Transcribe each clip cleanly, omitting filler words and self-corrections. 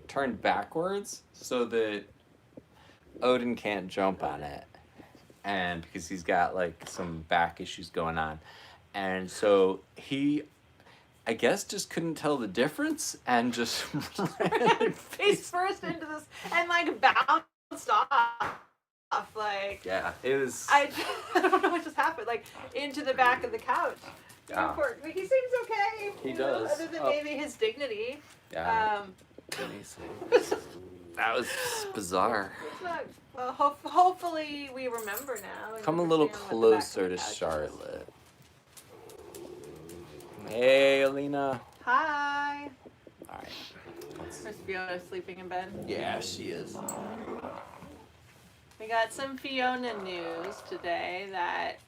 turned backwards so that Odin can't jump on it, and because he's got like some back issues going on, and so he, I guess, just couldn't tell the difference and just ran face first into this and like bounced off. Like, yeah, it was. I don't know what just happened. Like into the back of the couch. Yeah. He seems okay. He you know, does. other than maybe his dignity. Yeah. That was bizarre. It's not, well, hopefully we remember now. and Come a little understand what the back of closer the to couch is. Charlotte. Hey, Alina. Hi. All right. Is Fiona sleeping in bed? Yeah, she is. We got some Fiona news today that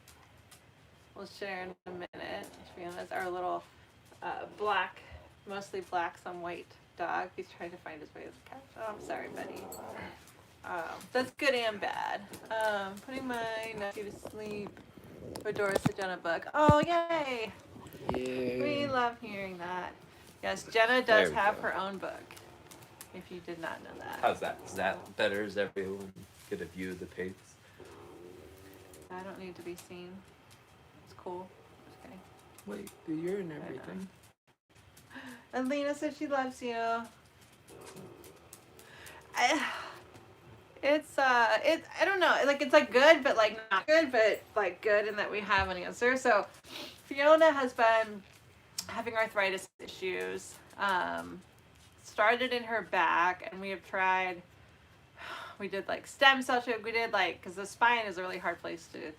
we'll share in a minute. Fiona's our little black, mostly black, some white dog. He's trying to find his way to the couch. Oh, I'm sorry, buddy. That's good and bad. Putting my nephew to sleep. Adores the Jenna book. Oh, yay! We love hearing that. Yes, Jenna There does we have go. her own book. If you did not know that. How's that? Is that better? Is everyone get a view of the page? I don't need to be seen. It's cool. Okay. Wait, you're in everything. And Lena said she loves you. I don't know. Like it's like good, but like not good, but like good in that we have an answer. So Fiona has been having arthritis issues. Started in her back, and we have tried. We did like stem cell treatment. We did like because the spine is a really hard place to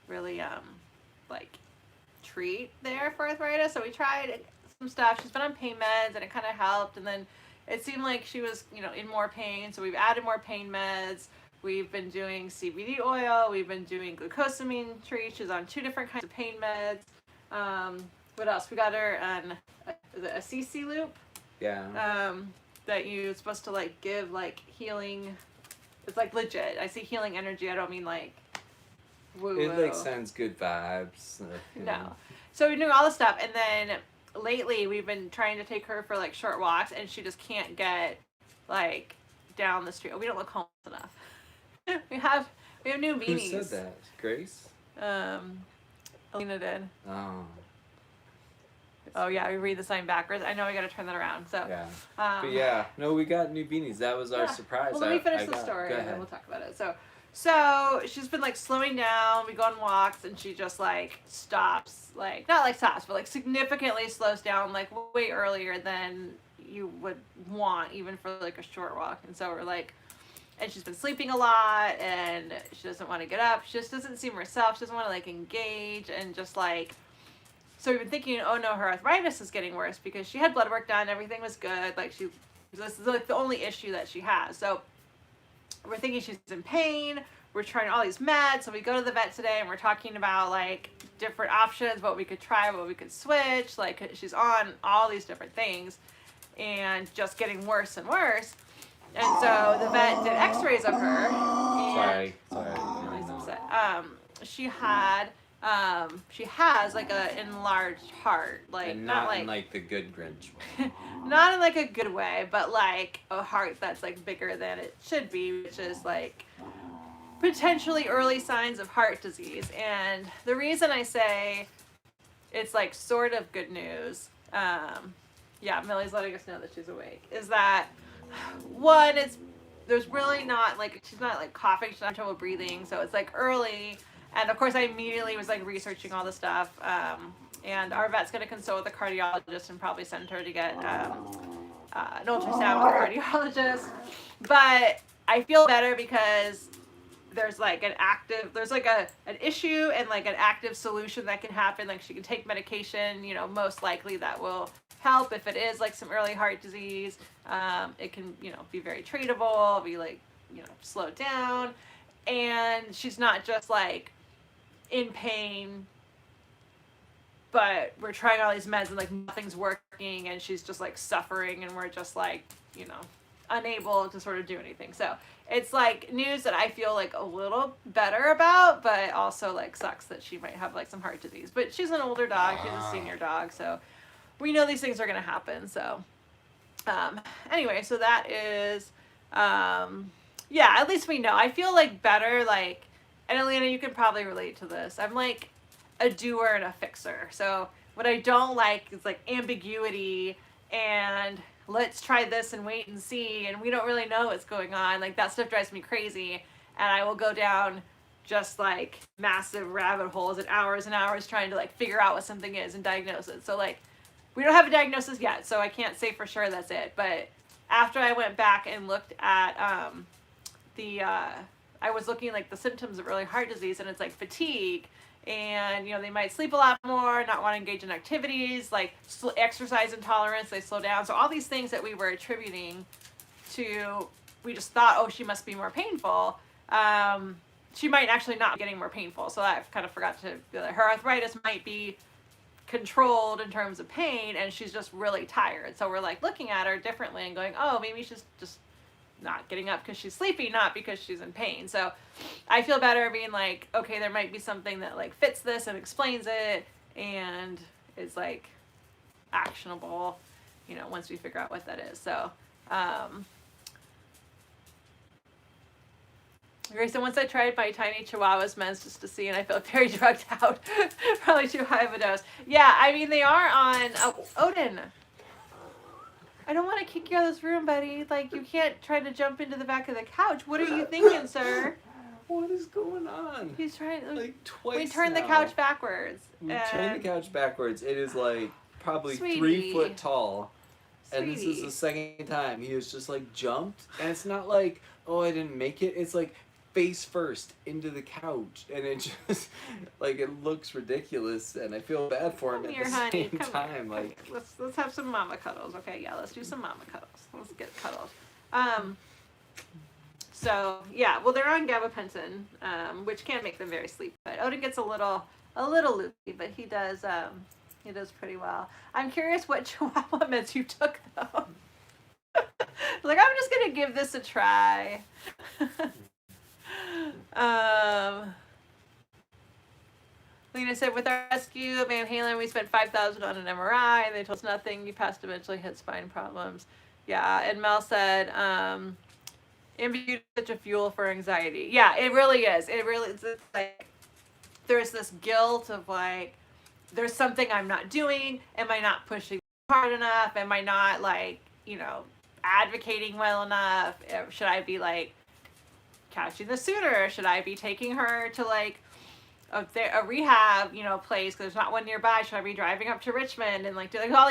really like treat there for arthritis. So we tried some stuff. She's been on pain meds, and it kind of helped. And then it seemed like she was, in more pain. So we've added more pain meds. We've been doing CBD oil. We've been doing glucosamine treat. She's on 2 different kinds of pain meds. What else? We got her on a CC loop. Yeah. That you're supposed to like give like healing. It's like legit. I say healing energy. I don't mean like woo woo. It like sends good vibes. No. So we're doing all this stuff, and then lately we've been trying to take her for like short walks, and she just can't get like down the street. We don't look homeless enough. we have new beanies. Who said that? Grace? Alina did. Oh. Oh yeah, we read the sign backwards. I know we got to turn that around. So Yeah. But yeah, no, we got new beanies. That was our surprise. Well, let me finish the story, Go and then ahead. we'll talk about it. So she's been like slowing down. We go on walks, and she just like stops, like not like stops, but like significantly slows down, like way earlier than you would want, even for like a short walk. And so we're like, and she's been sleeping a lot, and she doesn't want to get up. She just doesn't seem herself. She doesn't want to like engage, and just like. So we've been thinking, oh no, her arthritis is getting worse because she had blood work done, everything was good. Like this is like the only issue that she has. So we're thinking she's in pain. We're trying all these meds. So we go to the vet today, and we're talking about like different options, what we could try, what we could switch. Like she's on all these different things, and just getting worse and worse. And so the vet did X-rays of her. And Sorry. He's upset. She has like a enlarged heart, like And not not like in like the good Grinch way. not in like a good way, but like a heart that's like bigger than it should be, which is like potentially early signs of heart disease. And the reason I say it's like sort of good news, yeah, Millie's letting us know that she's awake, is that one, there's really not like, she's not like coughing, she's not having trouble breathing, so it's like early. And of course I immediately was like researching all the stuff, and our vet's going to consult with a cardiologist and probably send her to get an ultrasound with a cardiologist. But I feel better because there's like an issue and like an active solution that can happen. Like she can take medication, most likely that will help if it is like some early heart disease. It can, be very treatable, be like, slowed down. And she's not just like in pain, but we're trying all these meds and like nothing's working, and she's just like suffering, and we're just like, unable to sort of do anything. So it's like news that I feel like a little better about, but also like sucks that she might have like some heart disease. But she's an older dog, she's a senior dog, so we know these things are going to happen. So Anyway, so that is, yeah, at least we know. I feel like better, like, and Alina, you could probably relate to this. I'm like a doer and a fixer. So what I don't like is like ambiguity and let's try this and wait and see, and we don't really know what's going on. Like that stuff drives me crazy, and I will go down just like massive rabbit holes and hours trying to like figure out what something is and diagnose it. So like we don't have a diagnosis yet, so I can't say for sure that's it. But after I went back and looked at I was looking like the symptoms of early heart disease, and it's like fatigue, and you know they might sleep a lot more, not want to engage in activities, like exercise intolerance, they slow down. So all these things that we were attributing to, we just thought, oh, she must be more painful. She might actually not be getting more painful. So I kind of forgot to be like, her arthritis might be controlled in terms of pain, and she's just really tired. So we're like looking at her differently and going, oh, maybe she's just not getting up because she's sleepy, not because she's in pain. So I feel better being like, okay, there might be something that like fits this and explains it and is like actionable, you know, once we figure out what that is. So Grace, once I tried my tiny Chihuahua's meds just to see, and I felt very drugged out. Probably too high of a dose. Yeah, I mean, they are on... Oh, Odin. I don't want to kick you out of this room, buddy. Like, you can't try to jump into the back of the couch. What are you thinking, sir? What is going on? He's trying... Like, twice We turned now. the couch backwards. We turned the couch backwards. It is, like, probably Sweetie. 3 foot tall. And this is Sweetie. the second time he has just, like, jumped. And it's not like, oh, I didn't make it. It's, like... face first into the couch, and it just like it looks ridiculous, and I feel bad for him Come at here, the honey. same Come time. here. Like, let's have some mama cuddles, okay? Yeah, let's do some mama cuddles. Let's get cuddled. So yeah, well they're on gabapentin, which can make them very sleepy. But Odin gets a little loopy, but he does pretty well. I'm curious what Chihuahua meds you took though. Like I'm just gonna give this a try. Lena said, with our rescue of Van Halen, we spent $5,000 on an MRI, and they told us nothing. You passed eventually, hit spine problems. Yeah, and Mel said, ambiguity is such a fuel for anxiety. Yeah, it really is. It really is. It's like, there's this guilt of like, there's something I'm not doing. Am I not pushing hard enough? Am I not like, you know, advocating well enough? Should I be like, catching this sooner? Should I be taking her to like a rehab, you know, place because there's not one nearby? Should I be driving up to Richmond and like do like all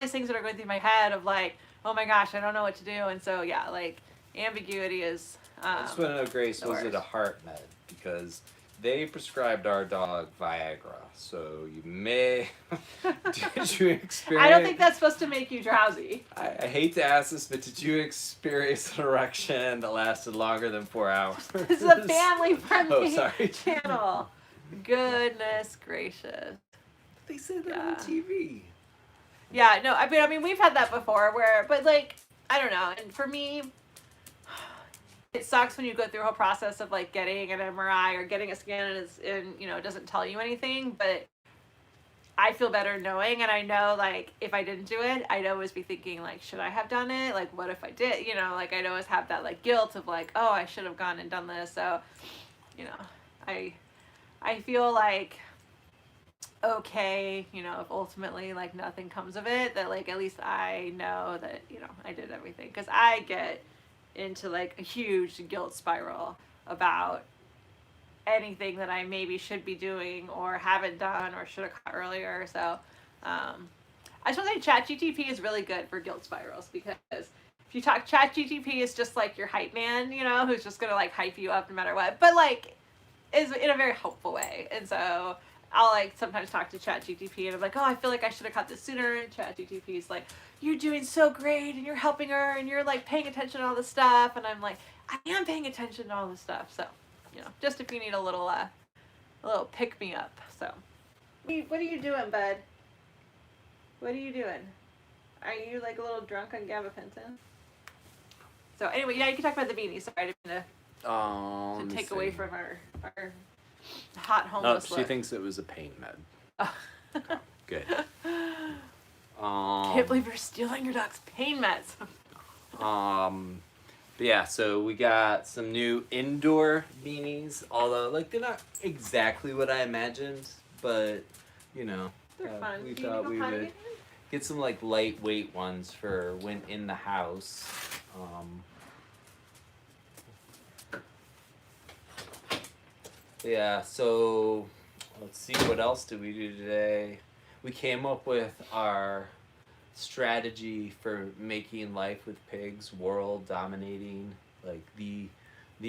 these things that are going through my head of like, oh my gosh, I don't know what to do. And so yeah, like ambiguity is I just want to know, Grace, was it a heart med? Because they prescribed our dog Viagra, so you may. Did you experience? I don't think that's supposed to make you drowsy. I hate to ask this, but did you experience an erection that lasted longer than 4 hours? This is a family-friendly sorry. channel. Goodness gracious. They said that on TV. Yeah, no, I mean, we've had that before but like, I don't know. And for me, it sucks when you go through a whole process of like getting an MRI or getting a scan and you know, it doesn't tell you anything, but I feel better knowing, and I know like if I didn't do it, I'd always be thinking like, should I have done it? Like, what if I did? You know, like I'd always have that like guilt of like, oh, I should have gone and done this. So, you know, I feel like okay, you know, if ultimately like nothing comes of it, that like at least I know that, you know, I did everything, because I get into like a huge guilt spiral about anything that I maybe should be doing or haven't done or should have caught earlier. So I just want to say ChatGPT is really good for guilt spirals, because if you talk, ChatGPT is just like your hype man, you know, who's just gonna like hype you up no matter what, but like is in a very helpful way. And so I'll like sometimes talk to ChatGPT and I'm like, oh, I feel like I should have caught this sooner. And ChatGPT is like, you're doing so great and you're helping her and you're like paying attention to all this stuff. And I'm like, I am paying attention to all this stuff. So, you know, just if you need a little pick me up. So, what are you doing, bud? What are you doing? Are you like a little drunk on gabapentin? So anyway, yeah, you can talk about the beanie. Sorry, I didn't mean to take away from our hot homeless she look. thinks it was a pain med. Oh. Good. Can't believe you're stealing your dog's pain meds. But yeah, so we got some new indoor beanies, although like they're not exactly what I imagined, but you know, They're fun. we Do you thought know we how to would get in? get some like lightweight ones for when in the house. Yeah, so let's see, what else did we do today? We came up with our strategy for making life with pigs world dominating, like the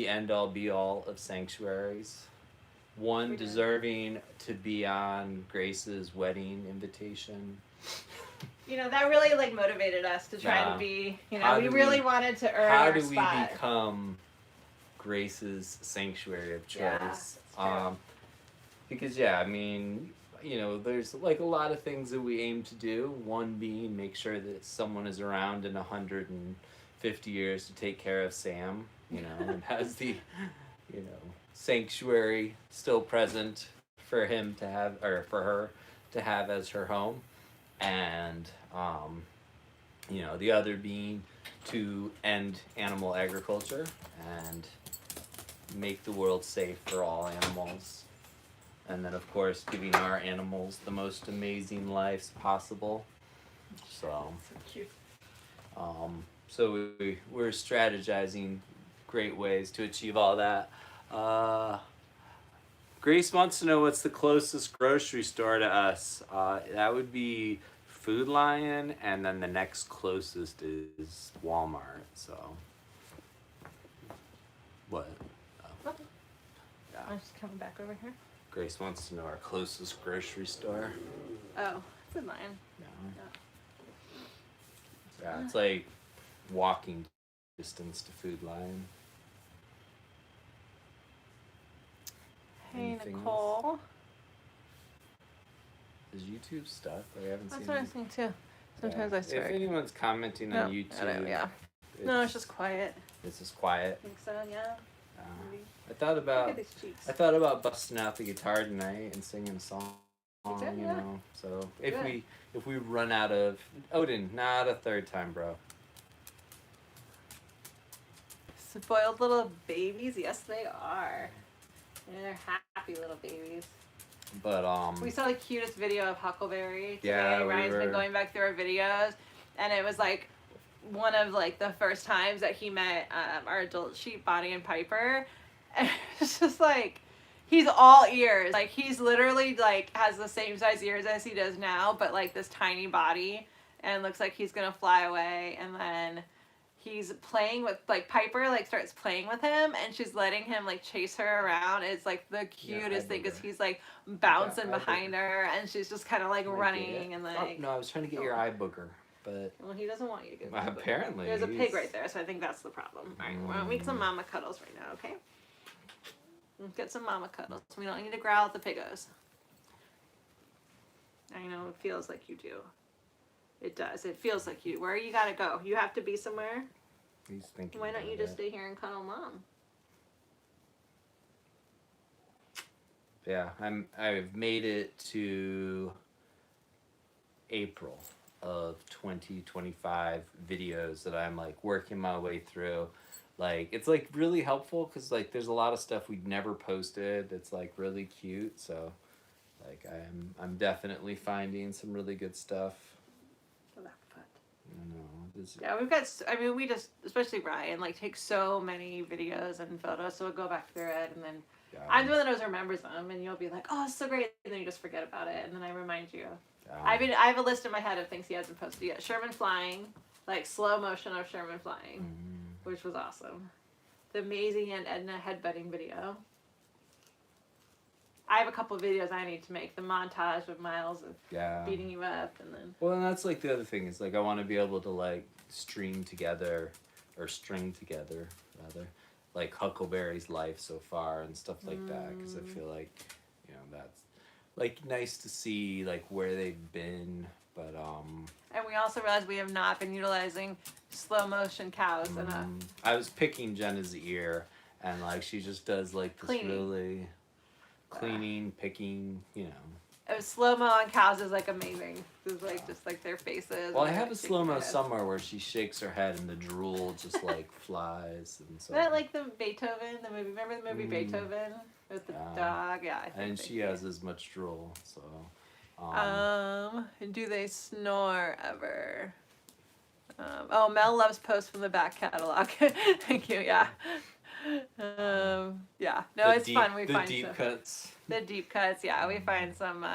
end all be all of sanctuaries. One We did. deserving to be on Grace's wedding invitation. You know, that really like motivated us to try Yeah. to be, you know, How we do really we- wanted to earn How our do we spot. become Grace's sanctuary of choice? Yeah, that's true. Because yeah, I mean, you know, there's like a lot of things that we aim to do. One being make sure that someone is around in 150 years to take care of Sam, you know, and has the, you know, sanctuary still present for him to have, or for her to have as her home. And you know, the other being to end animal agriculture and make the world safe for all animals. And then, of course, giving our animals the most amazing lives possible. So, So cute. so we're strategizing great ways to achieve all that. Grace wants to know what's the closest grocery store to us. That would be Food Lion, and then the next closest is Walmart. So, what? Nothing. Yeah. I'm just coming back over here. Grace wants to know our closest grocery store. Oh, Food Lion. Yeah, it's like walking distance to Food Lion. Hey, Anything Nicole. Is YouTube stuck? I haven't That's seen what I it. think too. Sometimes Yeah. I swear. If anyone's commenting No, on YouTube, I don't- yeah. No, it's just quiet. It's just quiet. I think so, yeah. Maybe. I thought Look about at these cheeks. I thought about busting out the guitar tonight and singing a song. did, You yeah. know, so if Good. we run out of Odin, not a third time, bro. Spoiled little babies, yes they are. And they're happy little babies. But We saw the cutest video of Huckleberry today. Yeah, we Ryan's been were- going back through our videos, and it was like one of like the first times that he met our adult sheep, Bonnie and Piper. And it's just like he's all ears. Like he's literally like has the same size ears as he does now, but like this tiny body, and looks like he's gonna fly away. And then he's playing with like Piper like starts playing with him, and she's letting him like chase her around. It's like the cutest thing because he's like bouncing eye behind her, and she's just kind of like running and like. Oh, no, I was trying to get your eye booger, but Well, he doesn't want you to get. Well, the booger. apparently there's a he's- pig right there, so I think that's the problem. All right, we're gonna make some mama cuddles right now, okay? Let's get some mama cuddles. We don't need to growl at the piggos. I know it feels like you do. It does. It feels like you. Where you gotta go? You have to be somewhere. he's thinking. Why don't you about just it. stay here and cuddle mom? Yeah, I've made it to April of 2025 videos that I'm like working my way through. Like it's like really helpful because like there's a lot of stuff we'd never posted that's like really cute. So like I'm definitely finding some really good stuff. I know. Yeah, we've got. I mean, we just, especially Ryan, like takes so many videos and photos. So we'll go back through it, and then Yeah, I'm the one that always remembers them, and you'll be like, "Oh, it's so great," and then you just forget about it, and then I remind you. I have a list in my head of things he hasn't posted yet. Sherman flying, like slow motion of Sherman flying, which was awesome. The Maisie and Edna headbutting video. I have a couple of videos I need to make. The montage of Miles of beating you up, and then. Well, and that's like the other thing is like I want to be able to like string together, rather, like Huckleberry's life so far and stuff like that because I feel like, you know, that's like nice to see like where they've been, but And we also realized we have not been utilizing slow motion cows enough. I was picking Jenna's ear and like she just does like this Cleaning. really cleaning, picking, you know. slow-mo on cows is like amazing. It's like just like their faces. Well, I and have they're a shaking slow mo their heads. somewhere where she shakes her head and the drool just like flies and so. Isn't that like the Beethoven, the movie? Remember the movie Beethoven with the Yeah. dog? Yeah, I think. And they she do. has as much drool, so. Do they snore ever? Oh, Mel loves posts from the back catalog. Thank you. Yeah. Yeah. No, it's fun. We find deep some, cuts. the deep cuts. Yeah, we find some.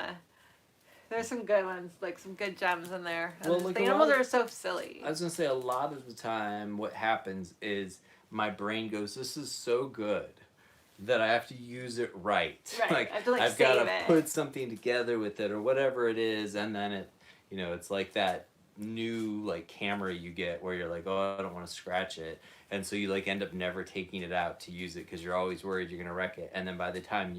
There's some good ones, like some good gems in there. And Well, like the a lot animals of- are so silly. I was gonna say a lot of the time, what happens is my brain goes, "This is so good." That I have to use it right. Right, Like I have to, like, I've got save to it. put something together with it or whatever it is, and then it, it's like that new like camera you get where you're like, oh, I don't want to scratch it, and so you like end up never taking it out to use it because you're always worried you're gonna wreck it, and then by the time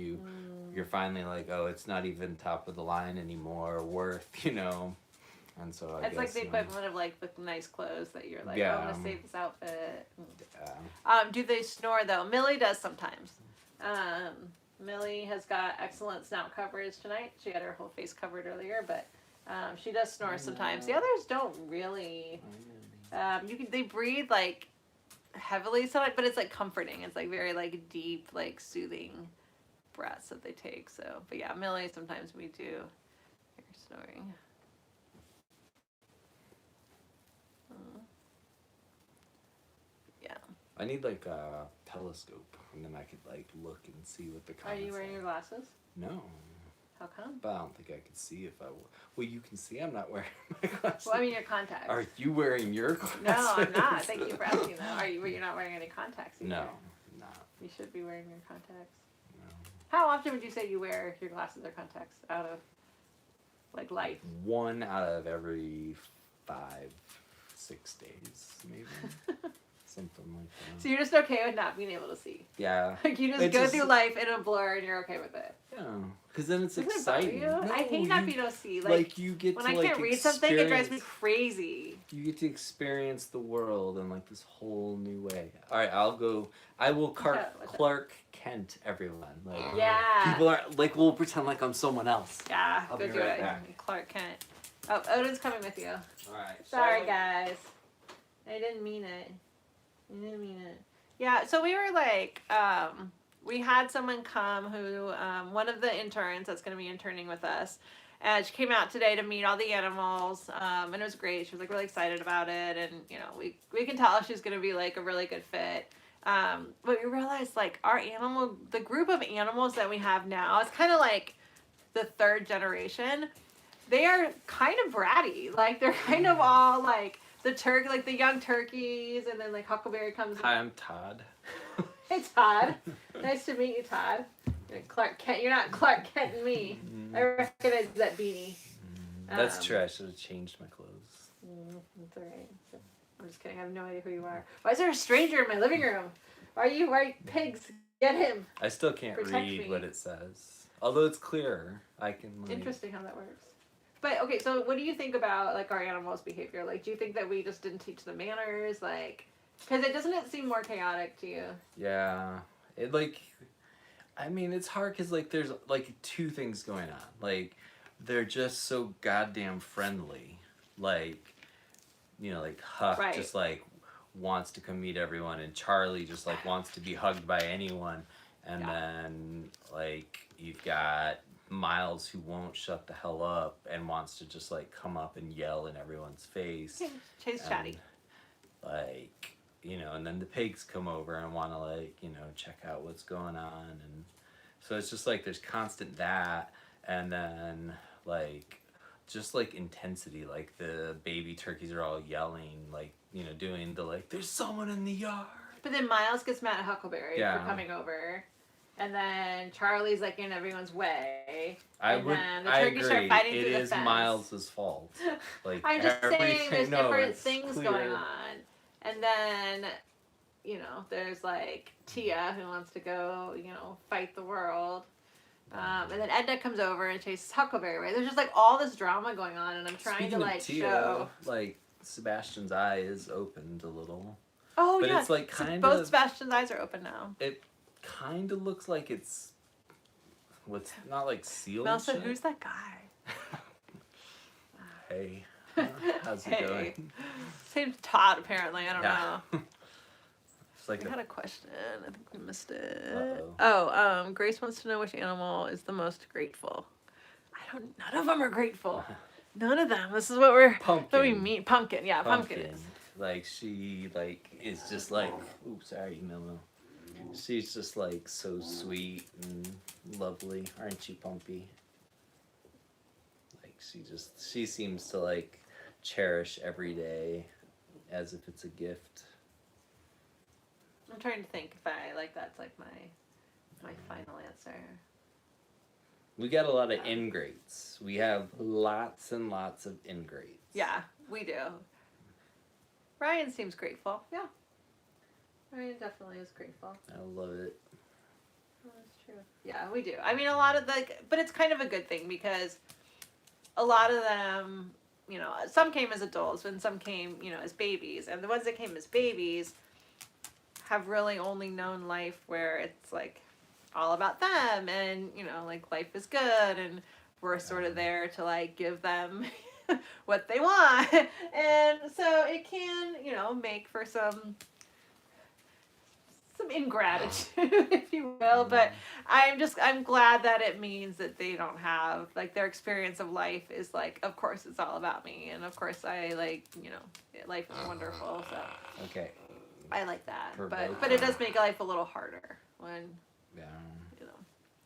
you're finally like, oh, it's not even top of the line anymore, or worth, and so I It's guess, like the equivalent of like the nice clothes that you're like, oh, Yeah. I'm gonna save this outfit. yeah. Do they snore though? Millie does sometimes. Millie has got excellent snout coverage tonight. She had her whole face covered earlier, but she does snore sometimes. The others don't really. They breathe like heavily sometimes, but it's like comforting. It's like very like deep, like soothing breaths that they take. So, but yeah, Millie sometimes we do hear snoring. Yeah. I need like a telescope, and then I could like look and see what the Are comments you wearing your glasses? No, How come? but I don't think I could see if I. Well, you can see I'm not wearing my glasses. Well, I mean your contacts. Are you wearing your glasses? No, I'm not. Thank you for asking though. You're not wearing any contacts either. No, not. You should be wearing your contacts. No. How often would you say you wear your glasses or contacts out of like life? 1 out of every 5, 6 days, maybe. Something like that. So you're just okay with not being able to see. Yeah. Like you just It's go just- through life in a blur and you're okay with it. Yeah. Because then it's Doesn't it bother exciting. you? No, I hate not being able to see. Like you get when to I like can't read something, it drives me experience- crazy. You get to experience the world in like this whole new way. All right, I will What's that? Clark Kent everyone. Like Yeah. people are like we'll pretend like I'm someone else. Yeah, I'll go be do right it. back. Clark Kent. Oh, Odin's coming with you. All right. Sorry, guys. I didn't mean it. I didn't mean it. Yeah, so we were like, we had someone come who, one of the interns that's going to be interning with us, and she came out today to meet all the animals, and it was great. She was like really excited about it, and we can tell she's going to be like a really good fit. But we realized like the group of animals that we have now is kind of like the third generation. They are kind of bratty. Like they're kind of all like like the young turkeys, and then like Huckleberry comes. Hi, I'm Todd. Hey Todd, nice to meet you, Todd. You're Clark Kent. You're not Clark Kent and me. I recognize that beanie. That's true. I should have changed my clothes. That's alright. I'm just kidding. I have no idea who you are. Why is there a stranger in my living room? Why are you right? Pigs, get him. I still can't Protect read me. what it says. Although it's clearer, I can. Like, Interesting how that works. But okay, so what do you think about like our animals' behavior? Like, do you think that we just didn't teach them manners? Like, because it seem more chaotic to you? Yeah, it like, I mean, it's hard because like there's like two things going on. Like, they're just so goddamn friendly. Like, like Huck Right. just like wants to come meet everyone, and Charlie just like wants to be hugged by anyone, and then like you've got Miles who won't shut the hell up and wants to just like come up and yell in everyone's face. Chase chatty. And, like, and then the pigs come over and want to like, check out what's going on. And so it's just like there's constant that. And then like, just like intensity, like the baby turkeys are all yelling, like, doing the like, there's someone in the yard. But then Miles gets mad at Huckleberry Yeah. for coming over. And then Charlie's like in everyone's way. I And would. then the I turkeys start agree. fighting It through the is fence. Miles's fault. Like I'm just saying everything- there's no, different it's things clear. going on. And then, there's like Tia who wants to go, fight the world. And then Edna comes over and chases Huckleberry away. There's just like all this drama going on, and I'm trying Speaking to of like Tia, show. like Sebastian's eye is opened a little. Oh but yeah, it's, like, so kind both of- Sebastian's eyes are open now. It kind of looks like it's What's not like seal? Melissa, shit? who's that guy? Hey, how's it Hey. going? His name's Todd, apparently. I don't Yeah. know. It's like We had a question. I think we missed it. Uh-oh. Oh, Grace wants to know which animal is the most grateful. None of them are grateful. None of them. This is what we Pumpkin. meet. Pumpkin, yeah, pumpkin is. Like she is just like, ooh, sorry, Milo. She's just like so sweet and lovely, aren't you, Pumpy? Like she seems to like cherish every day as if it's a gift. I'm trying to think if that's like my final answer. We got a lot of ingrates. We have lots and lots of ingrates. Yeah, we do. Ryan seems grateful. Yeah. Ryan definitely is grateful. I love it. Oh, that's true. Yeah, we do. I mean, a lot of but it's kind of a good thing because a lot of them, some came as adults and some came, as babies. And the ones that came as babies have really only known life where it's like all about them and, like life is good and we're sort of there to like give them what they want. And so it can, make for some ingratitude, if you will, but I'm glad that it means that they don't have like their experience of life is like, of course it's all about me and of course I like, life is wonderful, so Okay. I like that. Provoking. But it does make life a little harder when Yeah.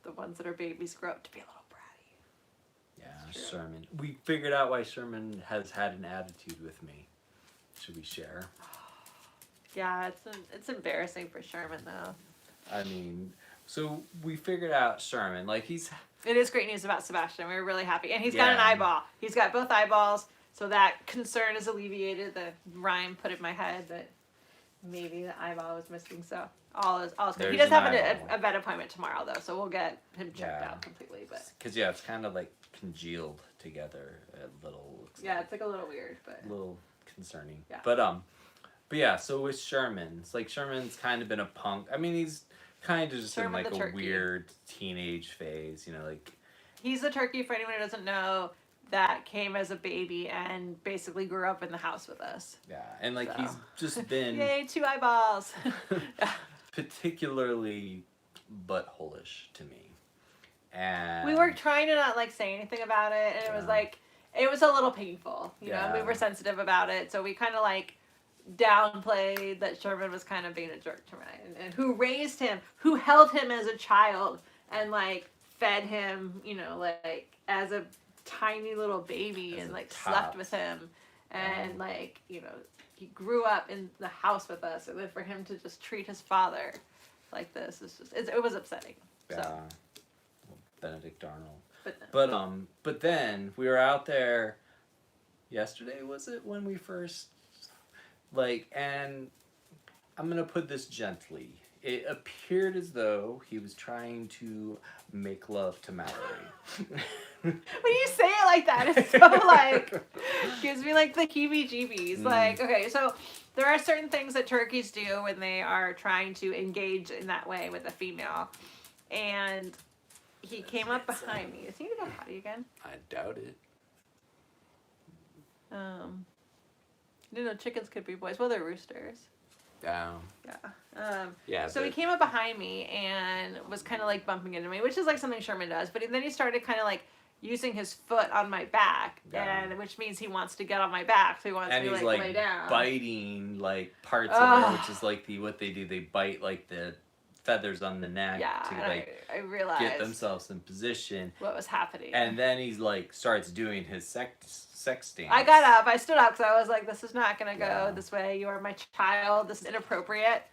the ones that are babies grow up to be a little bratty. Yeah, It's true. Sherman. We figured out why Sherman has had an attitude with me. Should we share? Yeah, it's embarrassing for Sherman though. I mean, so we figured out Sherman. Like It is great news about Sebastian. We were really happy, and he's got an Yeah. eyeball. He's got both eyeballs, so that concern is alleviated. That Ryan put in my head that maybe the eyeball was missing. So all is good. He There's does have an eyeball. a vet appointment tomorrow though, so we'll get him checked Yeah. out completely. But Because it's kind of like congealed together a little. yeah, it's like a little weird, but A little concerning. Yeah. But yeah, so with Sherman, it's like Sherman's kind of been a punk. I mean, he's kind of just Sherman in like the a turkey. weird teenage phase, like. he's the turkey for anyone who doesn't know that came as a baby and basically grew up in the house with us. Yeah, and like So. he's just been Yay, 2 eyeballs. particularly butthole-ish to me. And We were trying to not like say anything about it, and it was Yeah. like it was a little painful, and we Yeah. were sensitive about it, so we kind of like downplayed that Sherman was kind of being a jerk to Ryan, and who raised him, who held him as a child, and like fed him, like as a tiny little baby, As and a like tot. slept with him, and like he grew up in the house with us, and then for him to just treat his father like this is just it was upsetting. Yeah. So, Benedict Arnold. but But then we were out there yesterday, was it, when we first and I'm gonna put this gently. It appeared as though he was trying to make love to Mallory. when you say it like that, it's so like gives me like the heebie-jeebies. Like, okay, so there are certain things that turkeys do when they are trying to engage in that way with a female, and he came up behind me. Is he gonna go potty again? I doubt it. Chickens could be boys. Well, they're roosters. Down. Yeah. Yeah. So he came up behind me and was kind of like bumping into me, which is like something Sherman does. But then he started kind of like using his foot on my back, Yeah. and which means he wants to get on my back. So he wants And me he's to like lay down. biting like parts of Ugh. it, which is like what they do. They bite like the feathers on the neck Yeah, to and like I realized get themselves in position. what was happening. And then he's like starts doing his sex dance. I got up. I stood up because I was like, "This is not gonna go Yeah. this way. You are my child. This is inappropriate."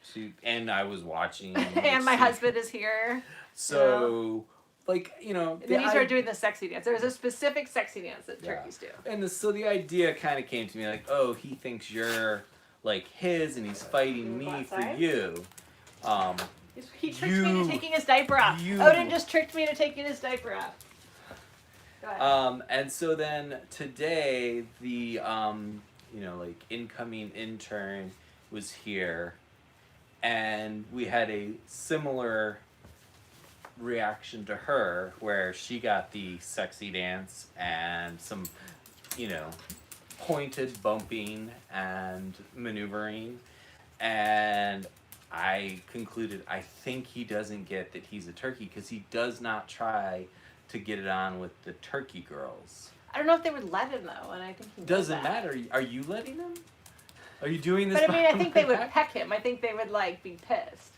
And I was watching. And my husband is here. So, And then he started doing the sexy dance. There's a specific sexy dance that Yeah. turkeys do. And so the idea kind of came to me like, oh, he thinks you're like his, and he's fighting Can we go me for outside? you. He tricked me to taking his diaper off. you- Odin just tricked me to taking his diaper off. Go ahead. And so then today the incoming intern was here, and we had a similar reaction to her where she got the sexy dance and some, you know, pointed bumping and maneuvering, and I concluded I think he doesn't get that he's a turkey because he does not try to get it on with the turkey girls. I don't know if they would let him though, and I think he knows Doesn't that. matter. Are you letting him? Are you doing this? But I mean, I think they would back? peck him. I think they would like be pissed.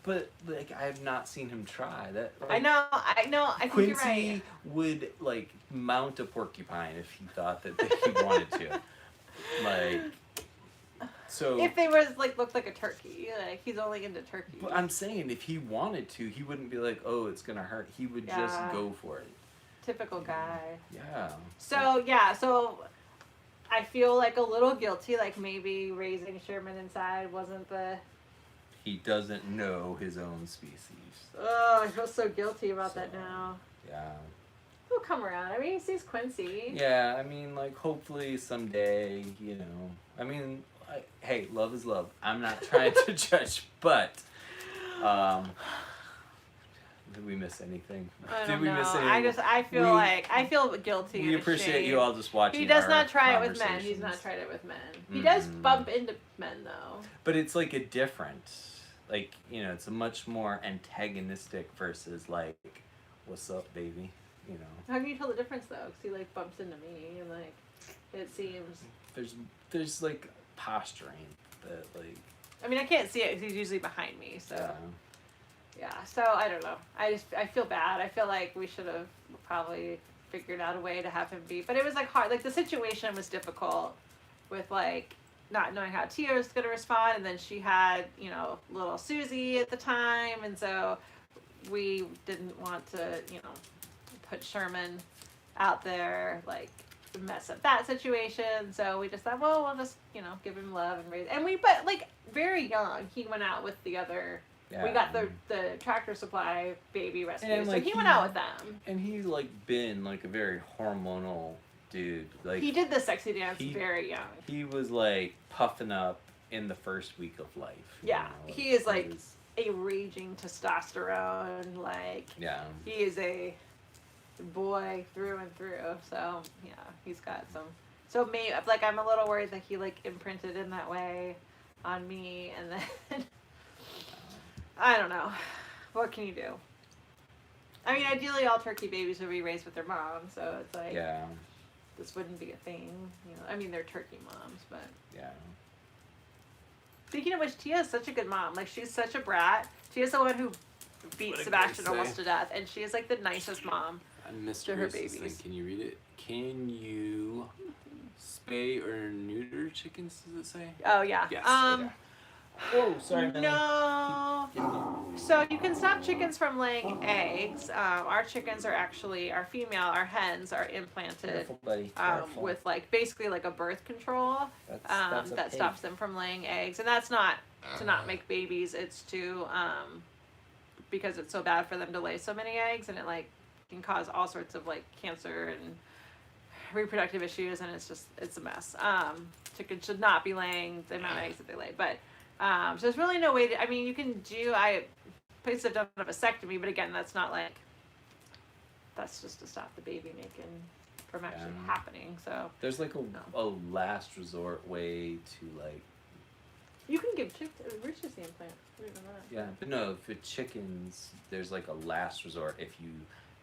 But like I have not seen him try that. Like, I know. I think Quincy you're right. would like mount a porcupine if he thought that he wanted to. Like, so. If they were like looked like a turkey, like he's only into turkey. But I'm saying if he wanted to, he wouldn't be like, oh, it's gonna hurt. He would just Yeah. go for it. Typical guy. Yeah. So yeah, so I feel like a little guilty, like maybe raising Sherman inside wasn't the. He doesn't know his own species. Oh, I feel so guilty about that now. Yeah. He'll come around. I mean, he sees Quincy. Yeah, I mean, like, hopefully someday, you know. I mean, hey, love is love. I'm not trying to judge, but, did we miss anything? I Did don't we know. miss anything? I feel like I feel guilty. We and appreciate ashamed. you all just watching. He does our not try it with men. He's conversations. not tried it with men. He does Mm. bump into men though. But it's like a different, like, you know, it's a much more antagonistic versus like, what's up, baby? You know. How can you tell the difference though? Because he like bumps into me and like it seems. There's like posturing that like. I mean, I can't see it because he's usually behind me. So Yeah. yeah. So I don't know. I feel bad. I feel like we should have probably figured out a way to have him be. But it was like hard. Like the situation was difficult with like not knowing how Tia was going to respond, and then she had little Susie at the time, and so we didn't want to put Sherman out there like mess up that situation. So we just thought, well, we'll just give him love and raise. And but like very young, he went out with the other. Yeah. We got the Tractor Supply baby rescue, And, so like, he went out with them. And he's like been like a very hormonal dude. Like He did the sexy dance he- very young. he was like puffing up in the first week of life. you Yeah, know, he is, like, was- A raging testosterone, like yeah. he is a boy through and through. So yeah, he's got some. So maybe like I'm a little worried that he like imprinted in that way on me, and then I don't know. What can you do? I mean, ideally, all turkey babies would be raised with their mom, so it's like Yeah. this wouldn't be a thing. I mean, they're turkey moms, but Yeah. speaking of which, Tia is such a good mom. Like she's such a brat. Tia's the one who beat What did Sebastian Grace almost say? to death, and she is like the nicest mom. I missed To her Grace's babies. thing. Can you read it? Can you spay or neuter chickens? Does it say? Oh yeah. Yes. Whoa, sorry, man. No. So you can stop chickens from laying eggs. Our chickens are actually our hens are implanted Careful, buddy. Careful. with like basically like a birth control That's a that pig. stops them from laying eggs, and that's not to not make babies. It's to because it's so bad for them to lay so many eggs, and it like can cause all sorts of like cancer and reproductive issues, and it's a mess. Chickens should not be laying the amount of eggs that they lay, but so there's really no way to. I mean, you can do. Places have done a vasectomy, but again, that's not like. That's just to stop the baby making from actually Yeah. happening. So There's like No. a last resort way to like you can give Rich is the implant. I didn't know that. yeah, but no, for chickens there's like a last resort if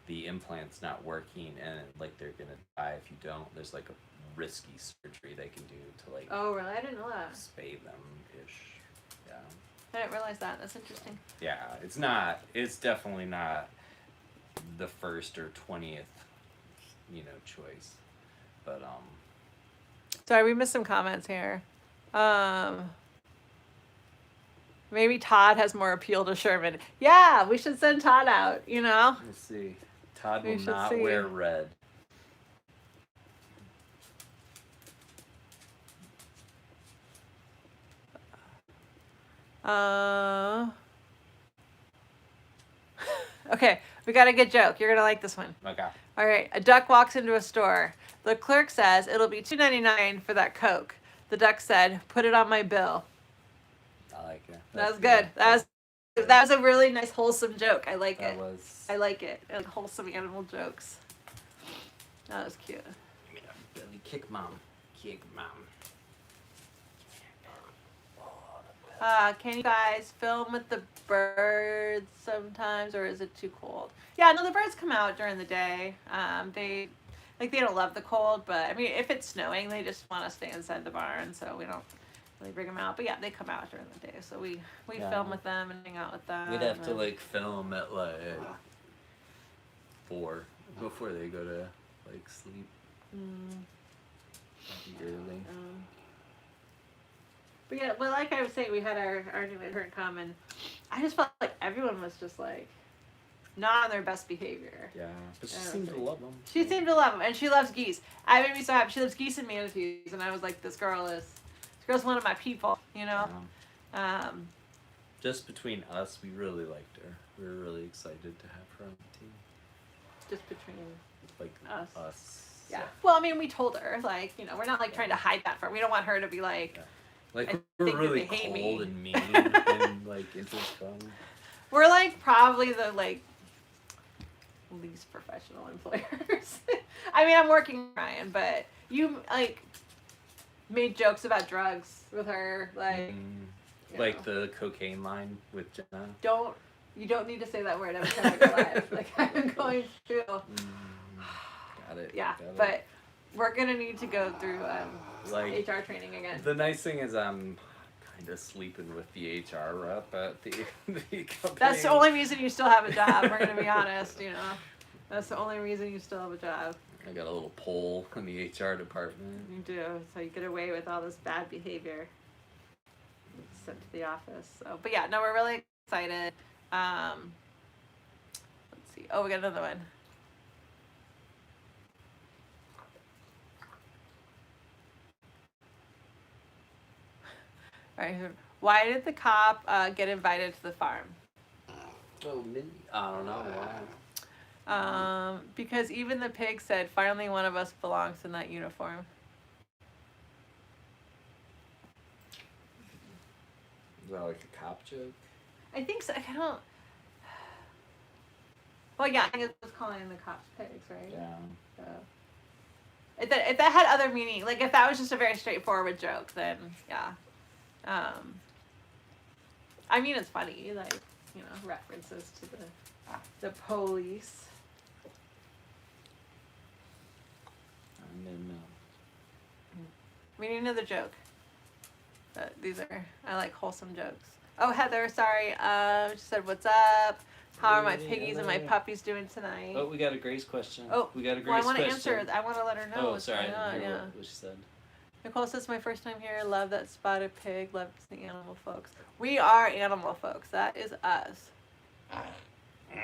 the implant's not working and like they're gonna die if you don't. There's like a risky surgery they can do to like Oh really? I didn't know that. spay them ish. Yeah. I didn't realize that. That's interesting. Yeah, it's definitely not the first or 20th, choice. But Sorry, we missed some comments here. Maybe Todd has more appeal to Sherman. Yeah, we should send Todd out. let's see. Todd We will should not see. wear red. Okay, we got a good joke. You're gonna like this one. Okay. All right, a duck walks into a store. The clerk says it'll be $2.99 for that Coke. The duck said, "Put it on my bill." I like it. That was good. That was That was a really nice, wholesome joke. I like That it. was. I like it. Like wholesome animal jokes. That was cute. Give me that belly kick, mom. Kick, mom. Can you guys film with the birds sometimes, or is it too cold? Yeah, no, the birds come out during the day. They don't love the cold, but I mean, if it's snowing, they just want to stay inside the barn, so we don't really bring them out. But yeah, they come out during the day, so we Yeah. film with them and hang out with them. We'd have to and- like film at like 4 before they go to like sleep. Mm, That'd be early. but yeah, well, like I was saying, we had our new intern come, and I just felt like everyone was just like not on their best behavior. Yeah, but she Yeah, seemed to okay. love them. She seemed to love them, and she loves geese. I made me so happy. She loves geese and manatees, and I was like, this girl's one of my people, you know. Just between us, we really liked her. We were really excited to have her on the team. Just between Like us. Yeah. Well, I mean, we told her, like, you know, we're not like Yeah. trying to hide that from her. We don't want her to be like, Yeah. Like I we're think that really they hate cold me. and mean and like interest come. we're like probably the like least professional employers. I mean, I'm working with Ryan, but you like made jokes about drugs with her, like. you Like know. the cocaine line with Jenna. You don't need to say that word every time I go live. Like I'm going to. Got it. Yeah, got it. but we're gonna need to go through like HR training again. the nice thing is I'm kind of sleeping with the HR rep at the company. That's the only reason you still have a job. We're gonna be honest, you know. That's the only reason you still have a job. I got a little poll in the HR department. You do, so you get away with all this bad behavior. Sent to the office. So, but yeah, no, we're really excited. Let's see. Oh, we got another one. All right. Why did the cop get invited to the farm? Oh, Mindy. I don't know why. Because even the pig said, "Finally, one of us belongs in that uniform." Is that like a cop joke? I think so. I don't. Well, yeah, I think it was calling the cops pigs, right? Yeah. So, if that had other meaning, like if that was just a very straightforward joke, then yeah. I mean, it's funny, like, you know, references to the police. I didn't know. We need another joke. These are, I like wholesome jokes. Oh, Heather, sorry. She said, "What's up? How are my Hey, piggies and my Heather. puppies doing tonight?" Oh, we got a Grace question. Oh, we got a well, I Grace want to question. answer. I want to let her know Oh, what's sorry. I going on. didn't hear Yeah. what she said. Nicole says, "My first time here. Love that spotted pig. Love the animal folks. We are animal folks. That is us."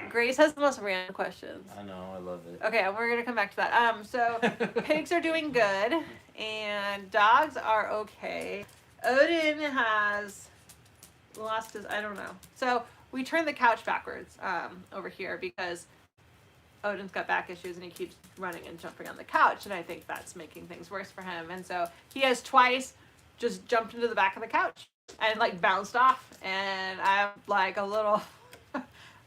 Grace has the most random questions. I know. I love it. Okay, we're gonna come back to that. So pigs are doing good, and dogs are okay. Odin has lost his. I don't know. So we turned the couch backwards over here because Odin's got back issues and he keeps running and jumping on the couch, and I think that's making things worse for him. And so he has twice just jumped into the back of the couch and like bounced off, and I'm like a little.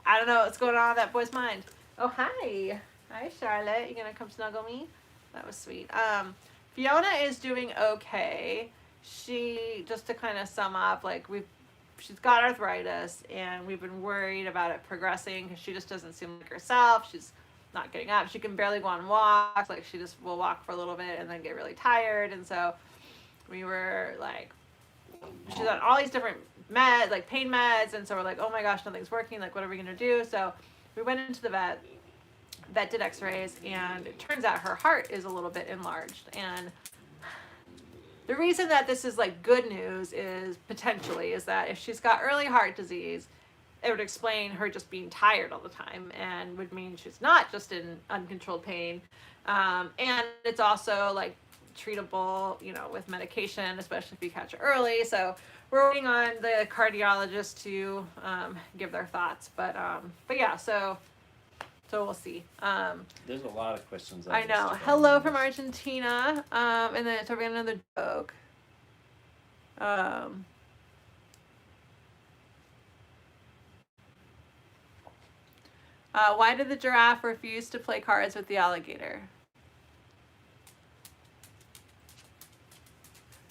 I don't know what's going on in that boy's mind. Oh, hi. Hi, Charlotte. You gonna come snuggle me? That was sweet. Fiona is doing okay. She, just to kind of sum up, like she's got arthritis and we've been worried about it progressing because she just doesn't seem like herself. She's not getting up. She can barely go on walks. Like she just will walk for a little bit and then get really tired. And so we were like, she's on all these different meds, like pain meds, and so we're like, oh my gosh, nothing's working, like what are we gonna do? So we went into the vet did x-rays, and it turns out her heart is a little bit enlarged. And the reason that this is like good news is potentially is that if she's got early heart disease, it would explain her just being tired all the time and would mean she's not just in uncontrolled pain. And it's also like treatable, you know, with medication, especially if you catch it early. So we're waiting on the cardiologist to give their thoughts. But yeah, so we'll see. There's a lot of questions. I know. Hello from Argentina. And then so we got another joke. Why did the giraffe refuse to play cards with the alligator?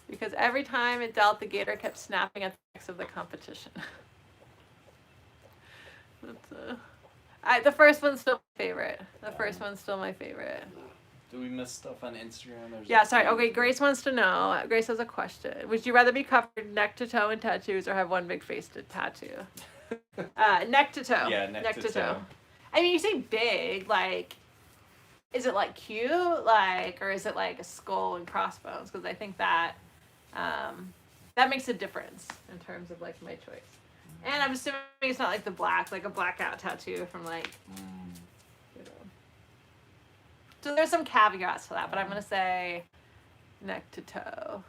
Because every time it dealt, the gator kept snapping at the necks of the competition. The first one's still my favorite. The first one's still my favorite. Do we miss stuff on Instagram? Yeah, sorry. Okay, Grace wants to know. Grace has a question. Would you rather be covered neck to toe in tattoos or have one big face tattoo? Neck to toe. Yeah, neck to toe. I mean, you say big, like, is it like cute, like, or is it like a skull and crossbones? Because I think that that makes a difference in terms of like my choice. And I'm assuming it's not like the black, like a blackout tattoo from like. You know. So there's some caveats to that, but I'm gonna say neck to toe.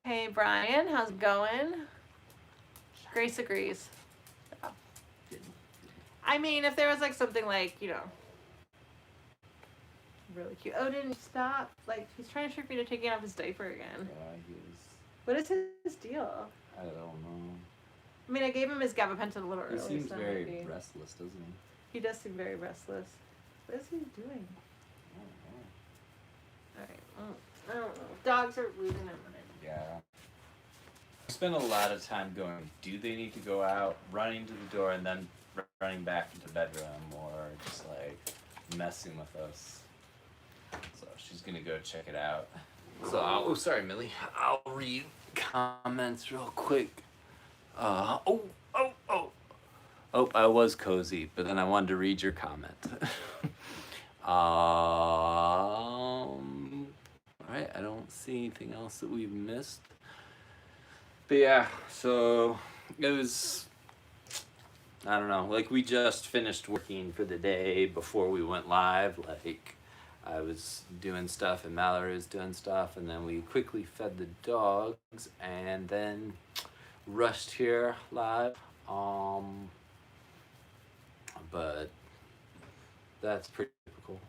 Hey Brian, how's it going? Grace agrees. Yeah. I mean, if there was like something like, you know, really cute. Odin, stop. Like, he's trying to trick me to taking off his diaper again. What is his deal? I don't know. I mean, I gave him his gabapentin a little early. He seems so very maybe. restless, doesn't he? He does seem very restless. What is he doing? Alright. I don't know. Dogs are losing their mind. Yeah. I spend a lot of time going, do they need to go out, running to the door, and then running back into the bedroom, or just like messing with us. So she's gonna go check it out. So sorry, Millie. I'll read comments real quick. Oh, I was cozy, but then I wanted to read your comment. Alright, I don't see anything else that we've missed. But yeah, so it was, I don't know, like we just finished working for the day before we went live. Like I was doing stuff and Mallory was doing stuff, and then we quickly fed the dogs and then rushed here live. But that's pretty typical.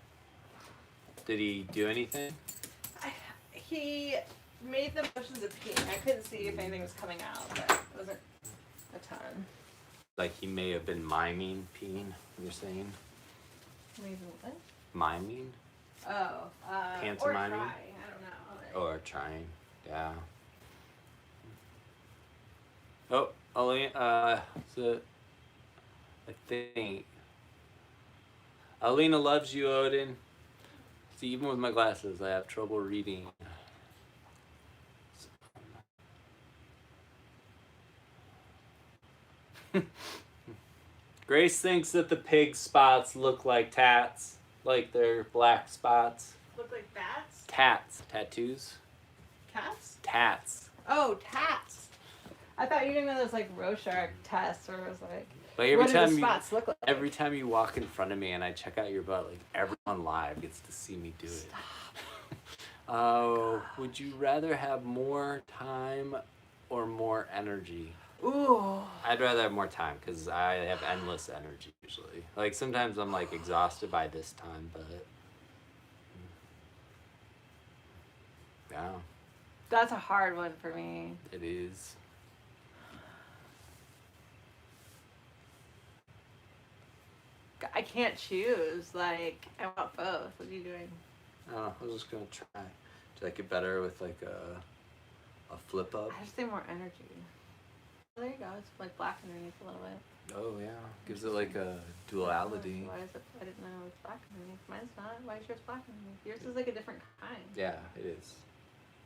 Did he do anything? He made the motions of peeing. I couldn't see if anything was coming out, but it wasn't a ton. Like he may have been miming peeing, you're saying? Maybe what? Miming? Oh, or Pantomiming? trying. I don't know. Or trying, yeah. Oh, Elaine, so I think Alina loves you, Odin. See, even with my glasses, I have trouble reading. Grace thinks that the pig spots look like tats, like they're black spots. Look like bats? Tats, tattoos. Cats? Tats. Oh, tats. I thought you were doing those like Rorschach tests where it was like, Like what do the spots look like? every time you walk in front of me and I check out your butt, like everyone live gets to see me do it. Would you rather have more time or more energy? Ooh. I'd rather have more time because I have endless energy usually. Like sometimes I'm like exhausted by this time, but yeah, That's a hard one for me. it is. I can't choose. Like, I want both. What are you doing? I don't know. I was just gonna try to like it better with like a flip up. I just need more energy. There you go. It's like black underneath a little bit. Oh yeah, gives it like a duality. Why is it? I didn't know it was black underneath. Mine's not. Why is yours black underneath? Yours is like a different kind. Yeah, it is.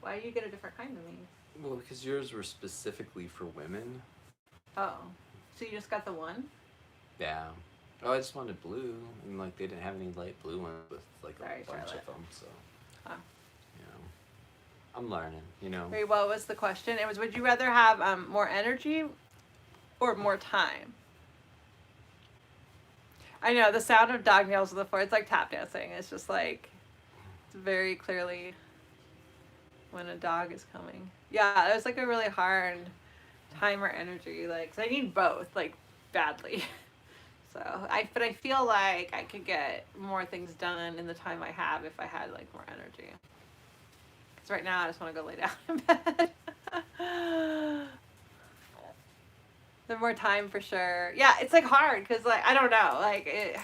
Why do you get a different kind than me? Well, because yours were specifically for women. Oh, so you just got the one? Yeah. Oh, I just wanted blue, and like they didn't have any light blue ones with like Sorry, a bunch Charlotte. of them, so. Oh. You know, I'm learning. You know. Wait, what was the question? It was, would you rather have more energy or more time? I know, the sound of dog nails on the floor, it's like tap dancing. It's just like, it's very clearly when a dog is coming. Yeah, it was like a really hard time or energy. Like, 'cause I need both, like, badly. But I feel like I could get more things done in the time I have if I had, like, more energy. Because right now I just want to go lay down in bed. The more time for sure. Yeah, it's like hard because like I don't know, like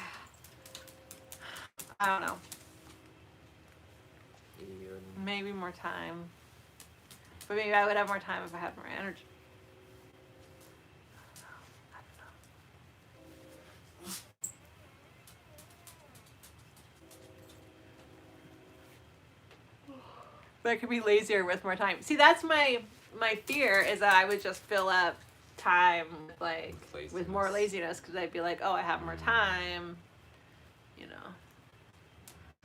I don't know. Maybe more time, but maybe I would have more time if I had more energy. But I could be lazier with more time. See, that's my fear is that I would just fill up time like with more laziness because I'd be like, oh, I have more time, you know.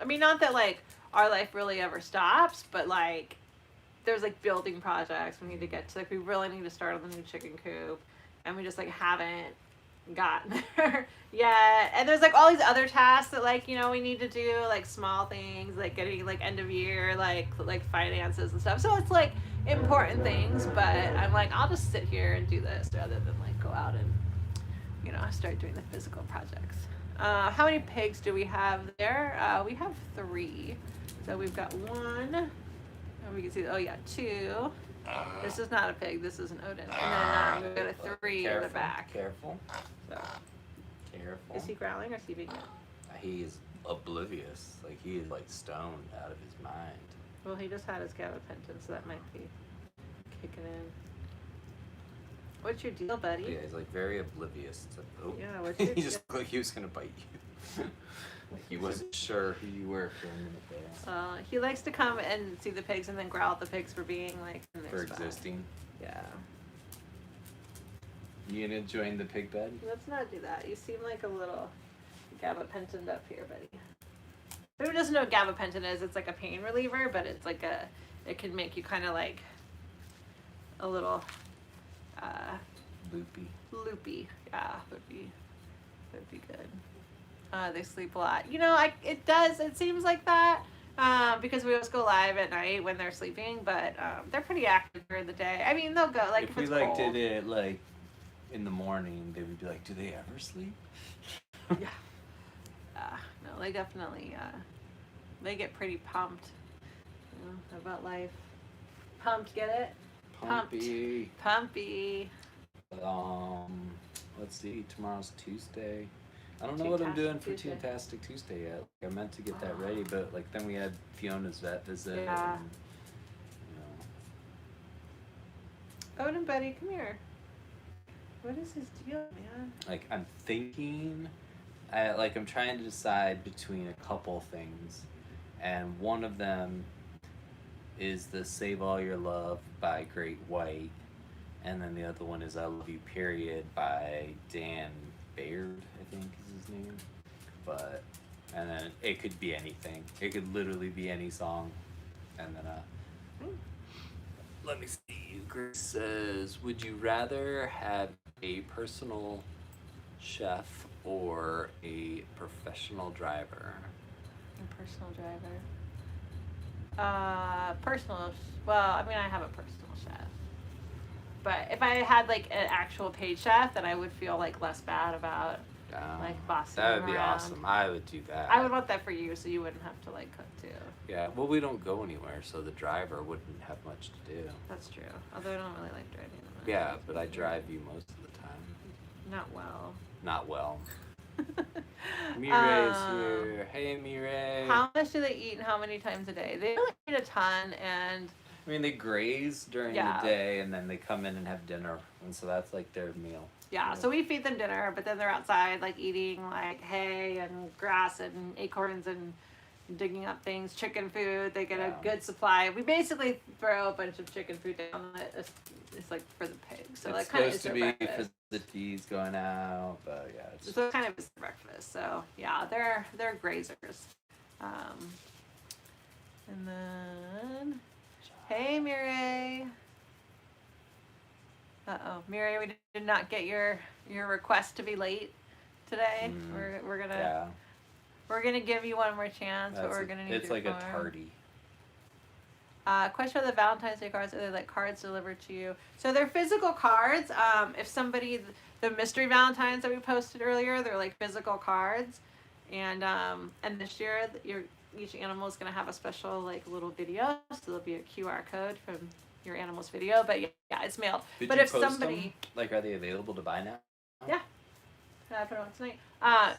I mean, not that like our life really ever stops, but like there's like building projects we need to get to. Like we really need to start on the new chicken coop, and we just like haven't gotten there yet. And there's like all these other tasks that like we need to do, like small things like getting like end of year like finances and stuff. So it's like important things, but I'm like I'll just sit here and do this rather than like go out and start doing the physical projects. How many pigs do we have there? We have 3. So we've got 1. And we can see, oh yeah, 2. This is not a pig. This is an Odin. And then we've got a 3 in the back. Careful. So, Careful. is he growling or is he being good? He is oblivious. Like he is like stoned out of his mind. Well, he just had his gabapentin, so that might be kicking in. What's your deal, buddy? Yeah, he's like very oblivious to. Oh. Yeah, what's your He just looked like he was gonna bite you. Like he wasn't sure who you were for a minute there. He likes to come and see the pigs and then growl at the pigs for being like in their For spot. existing. Yeah. You gonna join the pig bed? Let's not do that. You seem like a little gabapentin up here, buddy. Who doesn't know what gabapentin is? It's like a pain reliever, but it's like it can make you kind of like a little loopy. Yeah, would be good. They sleep a lot. It seems like that because we always go live at night when they're sleeping, but they're pretty active during the day. I mean, they'll go like if if we it's like cold. did it like in the morning, they would be like, do they ever sleep? Yeah. No, they definitely they get pretty pumped about life. Pumped, get it? Pumpy. Pumpy. Let's see. Tomorrow's Tuesday. I don't know what I'm doing for Toontastic Tuesday yet. Like, I meant to get that ready, but like then we had Fiona's vet visit. Yeah. And, Odin, buddy, come here. What is his deal, man? like I'm thinking, I'm trying to decide between a couple things, and one of them is the Save All Your Love by Great White, and then the other one is I Love You Period by Dan Baird, I think is his name. And then it could be anything. It could literally be any song. And then let me see. Grace says, would you rather have a personal chef or a professional driver? A personal driver. Well, I mean, I have a personal chef. But if I had like an actual paid chef, then I would feel like less bad about like bossing That would him be around. awesome. I would do that. I would want that for you, so you wouldn't have to like cook too. Yeah, well, we don't go anywhere, so the driver wouldn't have much to do. That's true. Although I don't really like driving. Yeah, but I drive you most of the time. Not well. Not well. Mirei's here. Hey, Mirei. How much do they eat and how many times a day? They don't eat a ton, and I mean, they graze during Yeah. the day, and then they come in and have dinner, and so that's like their meal. yeah, so we feed them dinner, but then they're outside like eating like hay and grass and acorns and digging up things, chicken food. They get a good supply. We basically throw a bunch of chicken food down. It's like for the pigs. So it's that kind of supposed is to their be breakfast. for the teas going out, but yeah, it's So it kind of is their breakfast. So yeah, they're grazers. And then hey Mirei. Mirei, we did not get your request to be late today. We're gonna give you one more chance, but we're gonna need it's your like a form. tardy. Question for the Valentine's Day cards: are they like cards delivered to you? So they're physical cards. If somebody, the mystery Valentines that we posted earlier, they're like physical cards, and this year each animal is gonna have a special like little video. So there'll be a QR code from your animal's video, but yeah, it's mailed. Did But you if post somebody, them? Like, are they available to buy now? Yeah. I put it on tonight.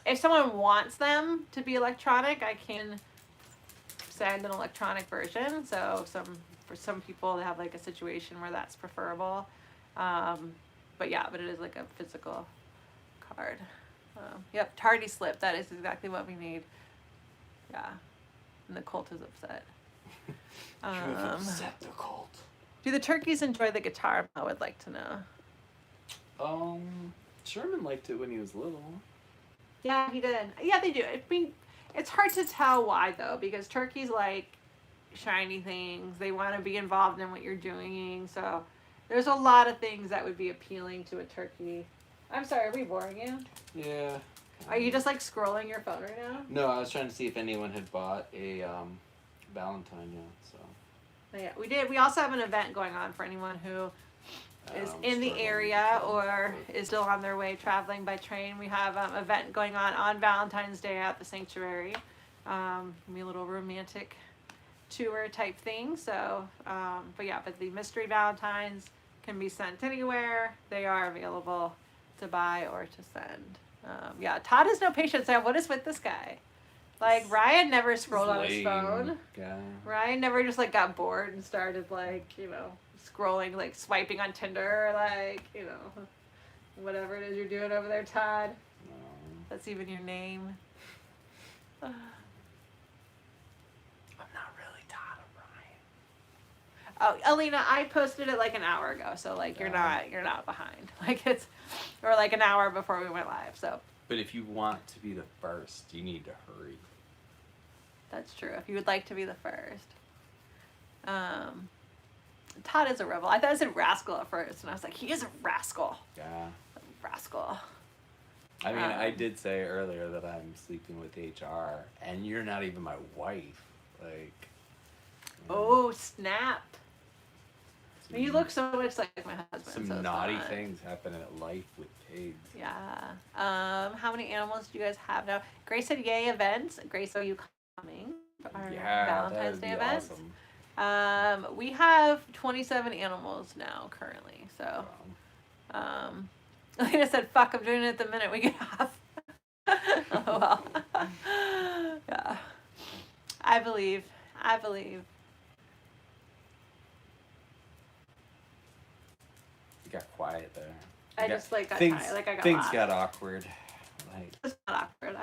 If someone wants them to be electronic, I can send an electronic version. So for some people, they have like a situation where that's preferable. But it is like a physical card. Yep, tardy slip. That is exactly what we need. Yeah, and the cult is upset. You have upset the cult. Do the turkeys enjoy the guitar? I would like to know. Sherman liked it when he was little. Yeah, he did. Yeah, they do. I mean, it's hard to tell why though, because turkeys like shiny things. They want to be involved in what you're doing. So there's a lot of things that would be appealing to a turkey. I'm sorry, are we boring you? Yeah. Are you just like scrolling your phone right now? No, I was trying to see if anyone had bought a Valentine yet. So. Yeah, we did. We also have an event going on for anyone who is in the area or is still on their way traveling by train. We have an event going on Valentine's Day at the sanctuary. Be a little romantic tour type thing. So, but the mystery Valentines can be sent anywhere. They are available to buy or to send. Todd has no patience. What is with this guy? Like, Ryan never scrolled on his phone. Yeah. Ryan never just like got bored and started scrolling, like swiping on Tinder, whatever it is you're doing over there, Todd. That's even your name. I'm not really Todd, I'm Ryan. Oh, Alina, I posted it like an hour ago, so like you're not behind. Like it's, or like an hour before we went live. So. But if you want to be the first, you need to hurry. That's true. If you would like to be the first. Todd is a rebel. I thought I said rascal at first, and I was like, he is a rascal. Yeah. A rascal. I mean, I did say earlier that I'm sleeping with HR, and you're not even my wife. Like. Oh, snap. You look so much like my husband. Some so naughty fun. things happen in life with pigs. Yeah. How many animals do you guys have now? Grace said yay events. Grace, are you coming for our Valentine's Day events? Awesome. We have 27 animals now currently. So, Elena said, "Fuck, I'm doing it the minute we get off." Oh well. Yeah. I believe. Got quiet there. I just got things, tired. Like I got things lost. got awkward. Like It's not awkward.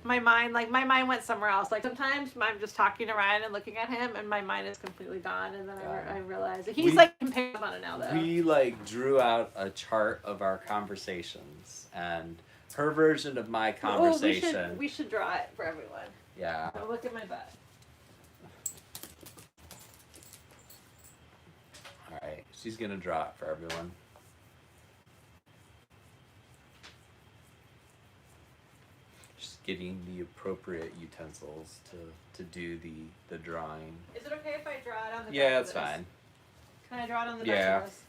My mind went somewhere else. Like sometimes I'm just talking to Ryan and looking at him, and my mind is completely gone. And then I realize that he's comparing on it now though. We drew out a chart of our conversations, and her version of my conversation. Oh, we should draw it for everyone. Yeah. So look at my butt. All right, she's gonna draw it for everyone. Just getting the appropriate utensils to do the drawing. Is it okay if I draw it on the? Yeah, back that's of this? fine. Can I draw it on the back Yeah. of this?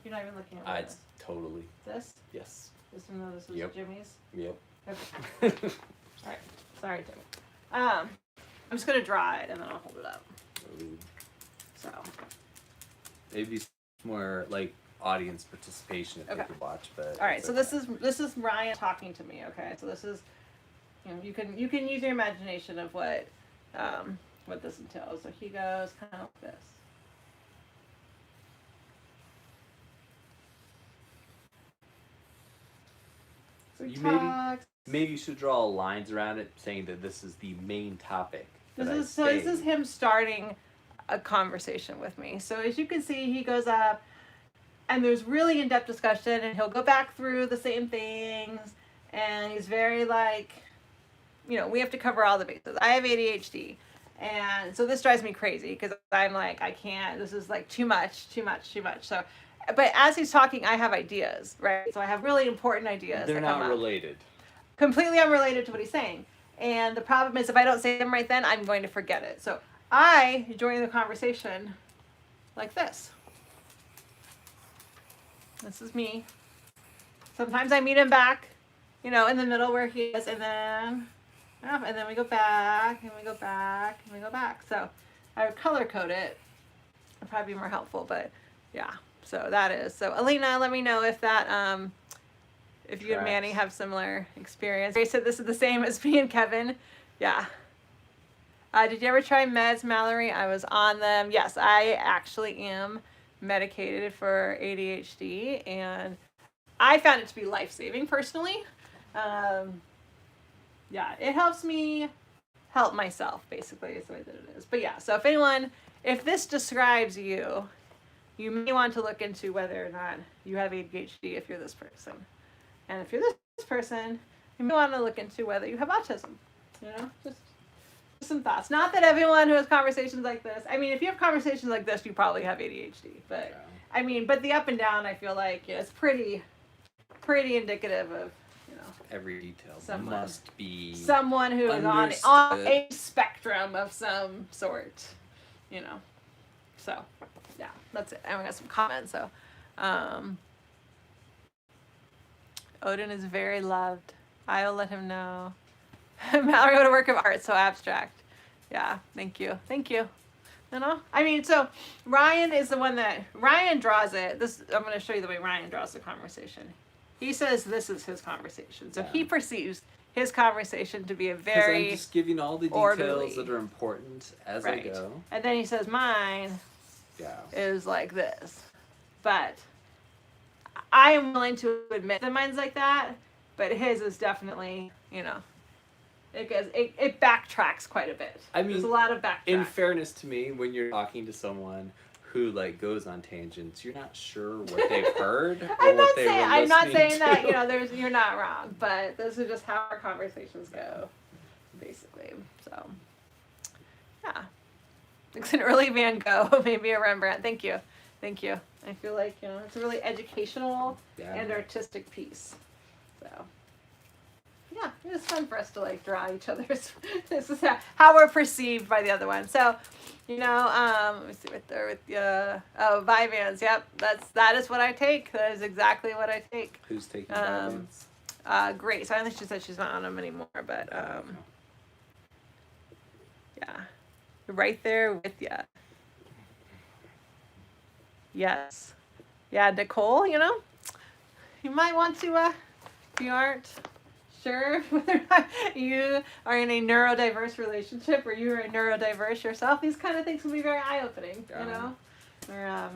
You're not even looking at It's totally this. yes. Just to know this was Yep. Jimmy's. Yep. Okay. All right. Sorry, Jimmy. I'm just gonna draw it and then I'll hold it up. Ooh. So. Maybe more audience participation if Okay. they could watch, but All right. it's So okay. this is Ryan talking to me. Okay. So this is, you can use your imagination of what this entails. So he goes kind of like this. So he You talks. maybe you should draw lines around it saying that this is the main topic. This is him starting a conversation with me. So as you can see, he goes up and there's really in-depth discussion and he'll go back through the same things and he's very we have to cover all the bases. I have ADHD and so this drives me crazy because I'm like, I can't, this is too much. So, but as he's talking, I have ideas, right? So I have really important ideas. They're that come not up. related. Completely unrelated to what he's saying. And the problem is if I don't say them right then, I'm going to forget it. So I join the conversation like this. This is me. Sometimes I meet him back, in the middle where he is, and then we go back, and we go back, and we go back. So I would color code it It'd probably be more helpful, but yeah. So that is. So Alina, let me know if that if you and Manny Tracks. have similar experience. They said this is the same as me and Kevin. Yeah. Did you ever try meds, Mallory? I was on them. Yes, I actually am medicated for ADHD, and I found it to be life-saving personally. Yeah, it helps me help myself, basically, is the way that it is. But yeah, so if this describes you, you may want to look into whether or not you have ADHD if you're this person. And if you're this person, you may want to look into whether you have autism. You know, just some thoughts. Not that everyone who has conversations like this, I mean, if you have conversations like this, you probably have ADHD. But, I mean, but the up and down, I feel like, yeah, it's pretty indicative of, you know, Every detail Someone. must be someone who is on Understood. a spectrum of some sort, you know. So, yeah, that's it. And we got some comments. So, Odin is very loved. I'll let him know. Mallory wrote a work of art, so abstract. Yeah, thank you. Thank you. You know? I mean, so Ryan is the one that Ryan draws it. This I'm going to show you the way Ryan draws the conversation. He says this is his conversation. So he perceives his conversation to be a because very I'm just giving all the details orderly. that are important as Right. I go. And then he says mine Yeah. is like this. But I am willing to admit that mine's like that, but his is definitely, you know, it backtracks quite a bit. I mean, there's a lot of backtrack. In fairness to me, when you're talking to someone who like goes on tangents, you're not sure what they've heard or I'm what not they saying were I'm not listening saying that, to. you know, you're not wrong, but this is just how our conversations go, basically. So yeah. It's an early Van Gogh, maybe a Rembrandt. Thank you. Thank you. I feel like, you know, it's a really educational Yeah. and artistic piece. So yeah, it was fun for us to like draw each other's. This is how we're perceived by the other one. So, you know, let me see right there with Vyvanse. Yep, that is what I take. That is exactly what I take. Who's taking Um, Vyvanse? Grace. I don't think she said she's not on them anymore, but yeah, right there with you. Yes. Yeah, Nicole. You know, you might want to if you aren't sure whether or not you are in a neurodiverse relationship or you are neurodiverse yourself, these kind of things can be very eye-opening, you know? Or,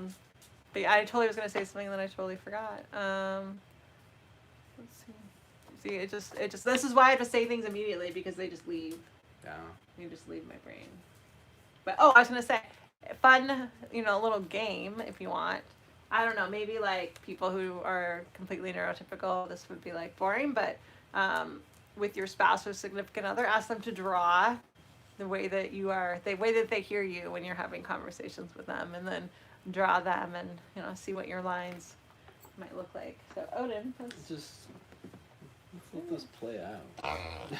but yeah, I totally was going to say something that I totally forgot. Let's see. See, it just, this is why I have to say things immediately because they just leave. Yeah. They just leave my brain. But, oh, I was going to say, fun, you know, little game if you want. I don't know, maybe like people who are completely neurotypical, this would be like boring, but with your spouse or significant other, ask them to draw the way that you are, the way that they hear you when you're having conversations with them, and then draw them and, you know, see what your lines might look like. So Odin, Let's just let this play out.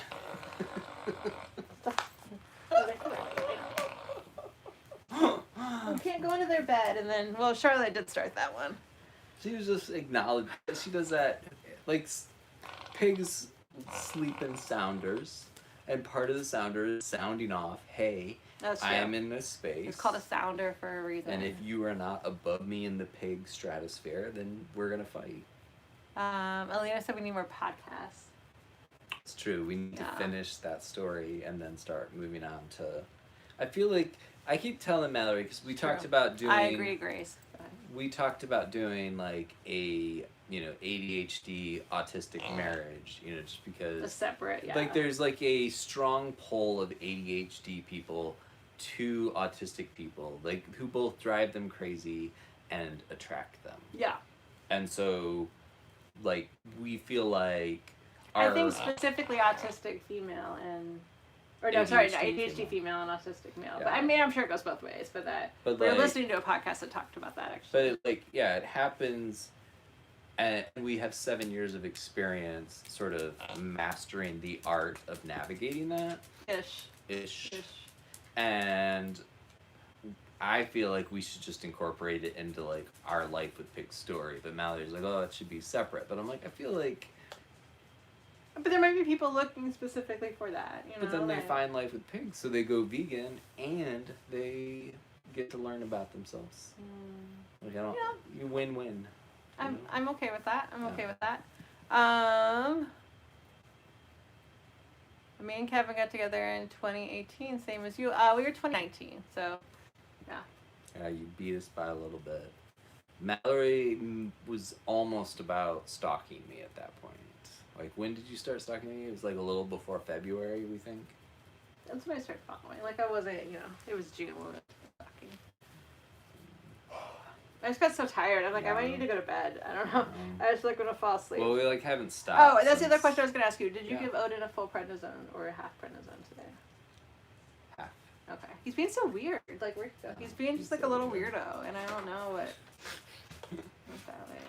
you can't go into their bed, and then, well, Charlotte did start that one. She was just acknowledging. She does that, like pigs sleep in sounders, and part of the sounder is sounding off, "Hey, That's true. I am in this space." It's called a sounder for a reason. And if you are not above me in the pig stratosphere, then we're gonna fight. Alina said we need more podcasts. It's true. We need Yeah. to finish that story and then start moving on to. I feel like I keep telling Mallory because we talked True. about doing. I agree, Grace. Go ahead. We talked about doing like a ADHD autistic marriage. Just because. The separate, yeah. Like there's like a strong pull of ADHD people to autistic people, like who both drive them crazy and attract them. Yeah. And so, like we feel like. I think specifically autistic female and, or no, sorry, no, ADHD female and autistic male. Yeah. But I mean, I'm sure it goes both ways. But But we were like- listening to a podcast that talked about that actually. But like, yeah, it happens, and we have 7 years of experience, sort of mastering the art of navigating that ish. And I feel like we should just incorporate it into like our Life with Pig's story. But Mallory's like, oh, it should be separate. But I'm like, I feel like. But there might be people looking specifically for that. You know, But then they like- find Life with Pigs, so they go vegan and they get to learn about themselves. Like, I don't, Yeah. you win-win. I'm okay with that. I'm okay Yeah. with that. Me and Kevin got together in 2018, same as you. We were 2019, so Yeah, you beat us by a little bit. Mallory was almost about stalking me at that point. Like, when did you start stalking me? It was like a little before February, we think. that's when I started following. Like I wasn't, it was June when we were talking. I just got so tired. I'm like, I might need to go to bed. I don't know. I just like gonna fall asleep. Well, we like haven't stopped. Oh, that's the other since question I was gonna ask you. Did you Yeah. give Odin a full prednisone or a half prednisone today? half. Okay. He's being so weird. Like he's being just like a little weirdo, and I don't know what's happening.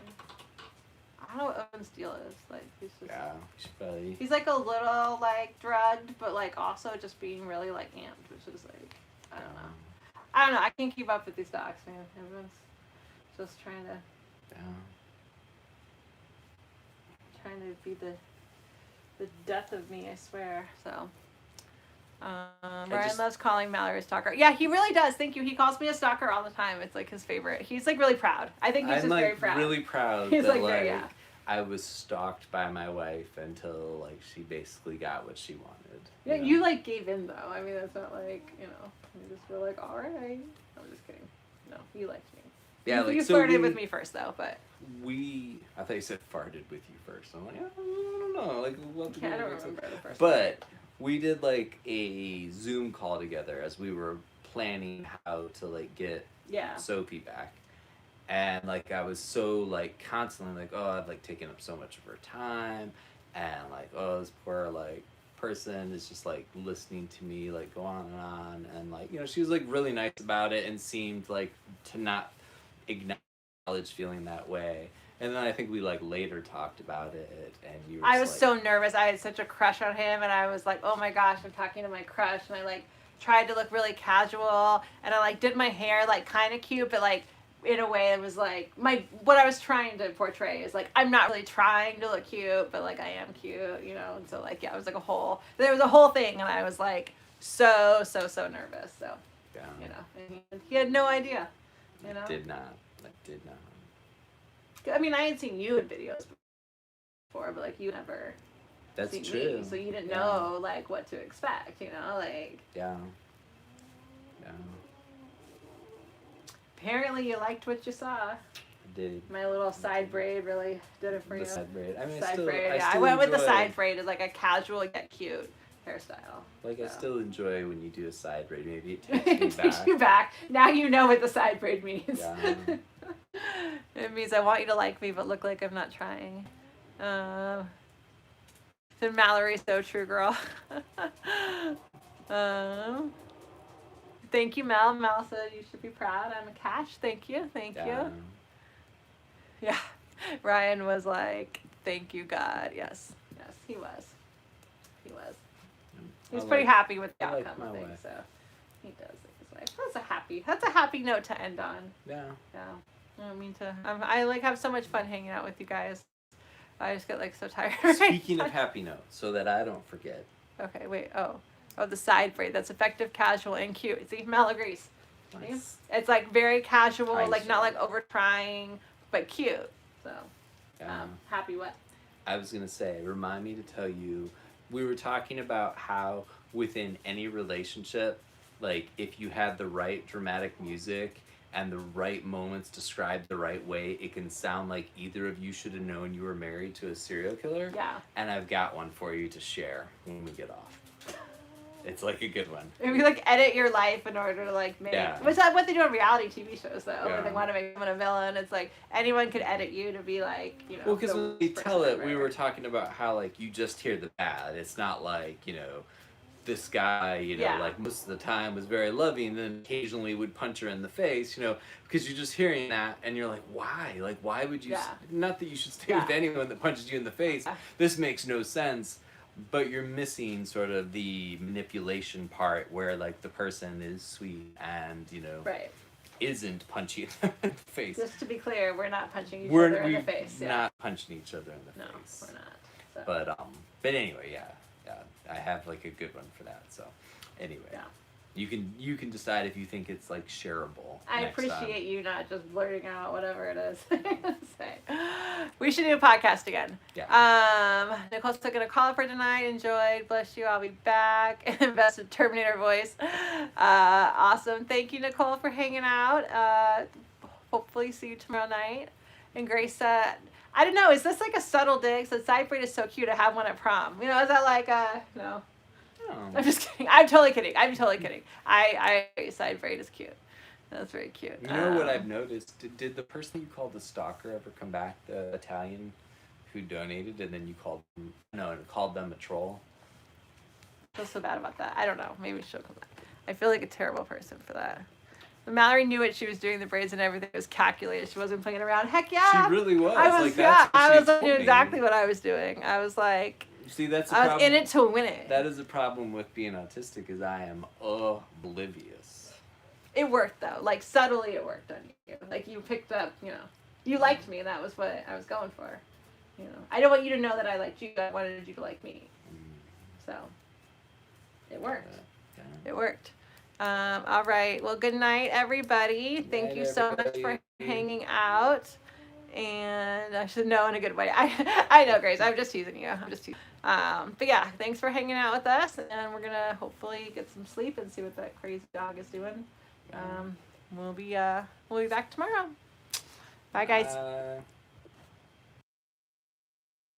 I don't know what Odin's deal is. Like he's just. Yeah, we should probably. He's like a little like drugged, but like also just being really like amped, which is like I don't know. I don't know. I can't keep up with these docs, man. Everyone's just trying to be the death of me. I swear. So. Ryan loves calling Mallory a stalker. Yeah, he really does. Thank you. He calls me a stalker all the time. It's like his favorite. He's like really proud. I think he's I'm just like very proud. really proud He's that like, like very, yeah. I was stalked by my wife until like she basically got what she wanted. Yeah, know? you like gave in though. I mean, that's not like you just were like, all right. I'm just kidding. No, you liked me. Yeah, you, like you so flirted with me first though, but I thought you said farted with you first. I'm like, I don't know, like what? I don't remember the first. But we did like a Zoom call together as we were planning how to like get Sophie back. And like I was so like constantly like, oh, I've like taken up so much of her time, and like, oh, this poor like person is just like listening to me like go on, and like she was like really nice about it and seemed like to not acknowledge feeling that way. And then I think we like later talked about it, and you were I was like, so nervous. I had such a crush on him, and I was like, oh my gosh, I'm talking to my crush, and I like tried to look really casual, and I like did my hair like kind of cute, but like in a way it was like what I was trying to portray is like I'm not really trying to look cute, but like I am cute, and so like it was like there was a whole thing, and I was like so nervous, so and he had no idea, I did not. I mean, I had seen you in videos before, but like you never That's seen true. me, so you didn't know like what to expect, like Yeah. Apparently you liked what you saw. I did. My little side braid really did it for you. The side braid. I mean, Side still, braid. I I still went with the enjoy- side braid as like a casual yet cute hairstyle. Like I so. still enjoy when you do a side braid. Maybe it It takes me takes back. you back. Now you know what the side braid means. Yeah. It means I want you to like me, but look like I'm not trying. So Mallory, so true, girl. Thank you, Mel. Mel said you should be proud. I'm a Cash. Thank you. Thank you. Yeah. Ryan was like, thank you, God. Yes. Yes, he was. He was. He's pretty happy with the outcome of things, so he does it his way. That's a happy note to end on. Yeah. Yeah. I don't mean to. I like have so much fun hanging out with you guys. I just get like so tired. Speaking of happy notes, so that I don't forget. Okay, wait. Oh, the side braid. That's effective, casual, and cute. See, Mel agrees. Nice. It's like very casual, like not Casual. like over trying, but cute. So, Yeah. happy what? I was gonna say, remind me to tell you, we were talking about how within any relationship, like if you had the right dramatic music and the right moments described the right way, it can sound like either of you should have known you were married to a serial killer. Yeah. And I've got one for you to share when we get off. It's like a good one. If you like edit your life in order to like make, what's that? What they do on reality TV shows though? Yeah. When they want to make someone a villain, it's like anyone could edit you to be like, Well, because the when we worst tell person it, we ever. were talking about how like you just hear the bad. It's not like this guy, Yeah. like most of the time was very loving, and then occasionally would punch her in the face, because you're just hearing that and you're like, why? Like, why would you? Yeah. Not that you should stay Yeah. with anyone that punches you in the face. Yeah. This makes no sense. But you're missing sort of the manipulation part where like the person is sweet and Right. isn't punching them in the face. Just to be clear, we're not punching each We're other in the face. Yeah. not punching each other in the No, face. we're not. So. But anyway, yeah, I have like a good one for that. So anyway, Yeah. You can decide if you think it's like shareable. I next time. appreciate you not just blurting out whatever it is. Say. We should do a podcast again. Yeah. Nicole's still gonna call it for tonight. Enjoyed. Bless you. I'll be back. Invested Terminator voice. Awesome. Thank you, Nicole, for hanging out. Hopefully see you tomorrow night. And Grace said, I don't know, is this like a subtle dig? So side braid is so cute to have one at prom. You know, is that like no? Oh. I'm just kidding. I'm totally kidding. I side braid is cute. That's very cute. You know what I've noticed? Did the person you called the stalker ever come back? The Italian who donated, and then you called them a troll. I feel so bad about that. I don't know. Maybe she'll come back. I feel like a terrible person for that. Mallory knew what she was doing. The braids and everything was calculated. She wasn't playing around. Heck yeah. She really was. I was. Like, that's what I she was told knew me. exactly what I was doing. I was like. See, that's the I was problem. in it to win it. That is a problem with being autistic, is I am oblivious. It worked though. Like subtly, it worked on you. Like you picked up. You know, you liked me, and that was what I was going for. You know, I don't want you to know that I liked you. I wanted you to like me. So. It worked. Yeah. It worked. All right. Well, good night, everybody. Thank night, you so much for everybody. hanging out. And I should know in a good way. I know, Grace. I'm just teasing you. I'm just teasing. But yeah, thanks for hanging out with us. And we're gonna hopefully get some sleep and see what that crazy dog is doing. We'll be back tomorrow. Bye, guys.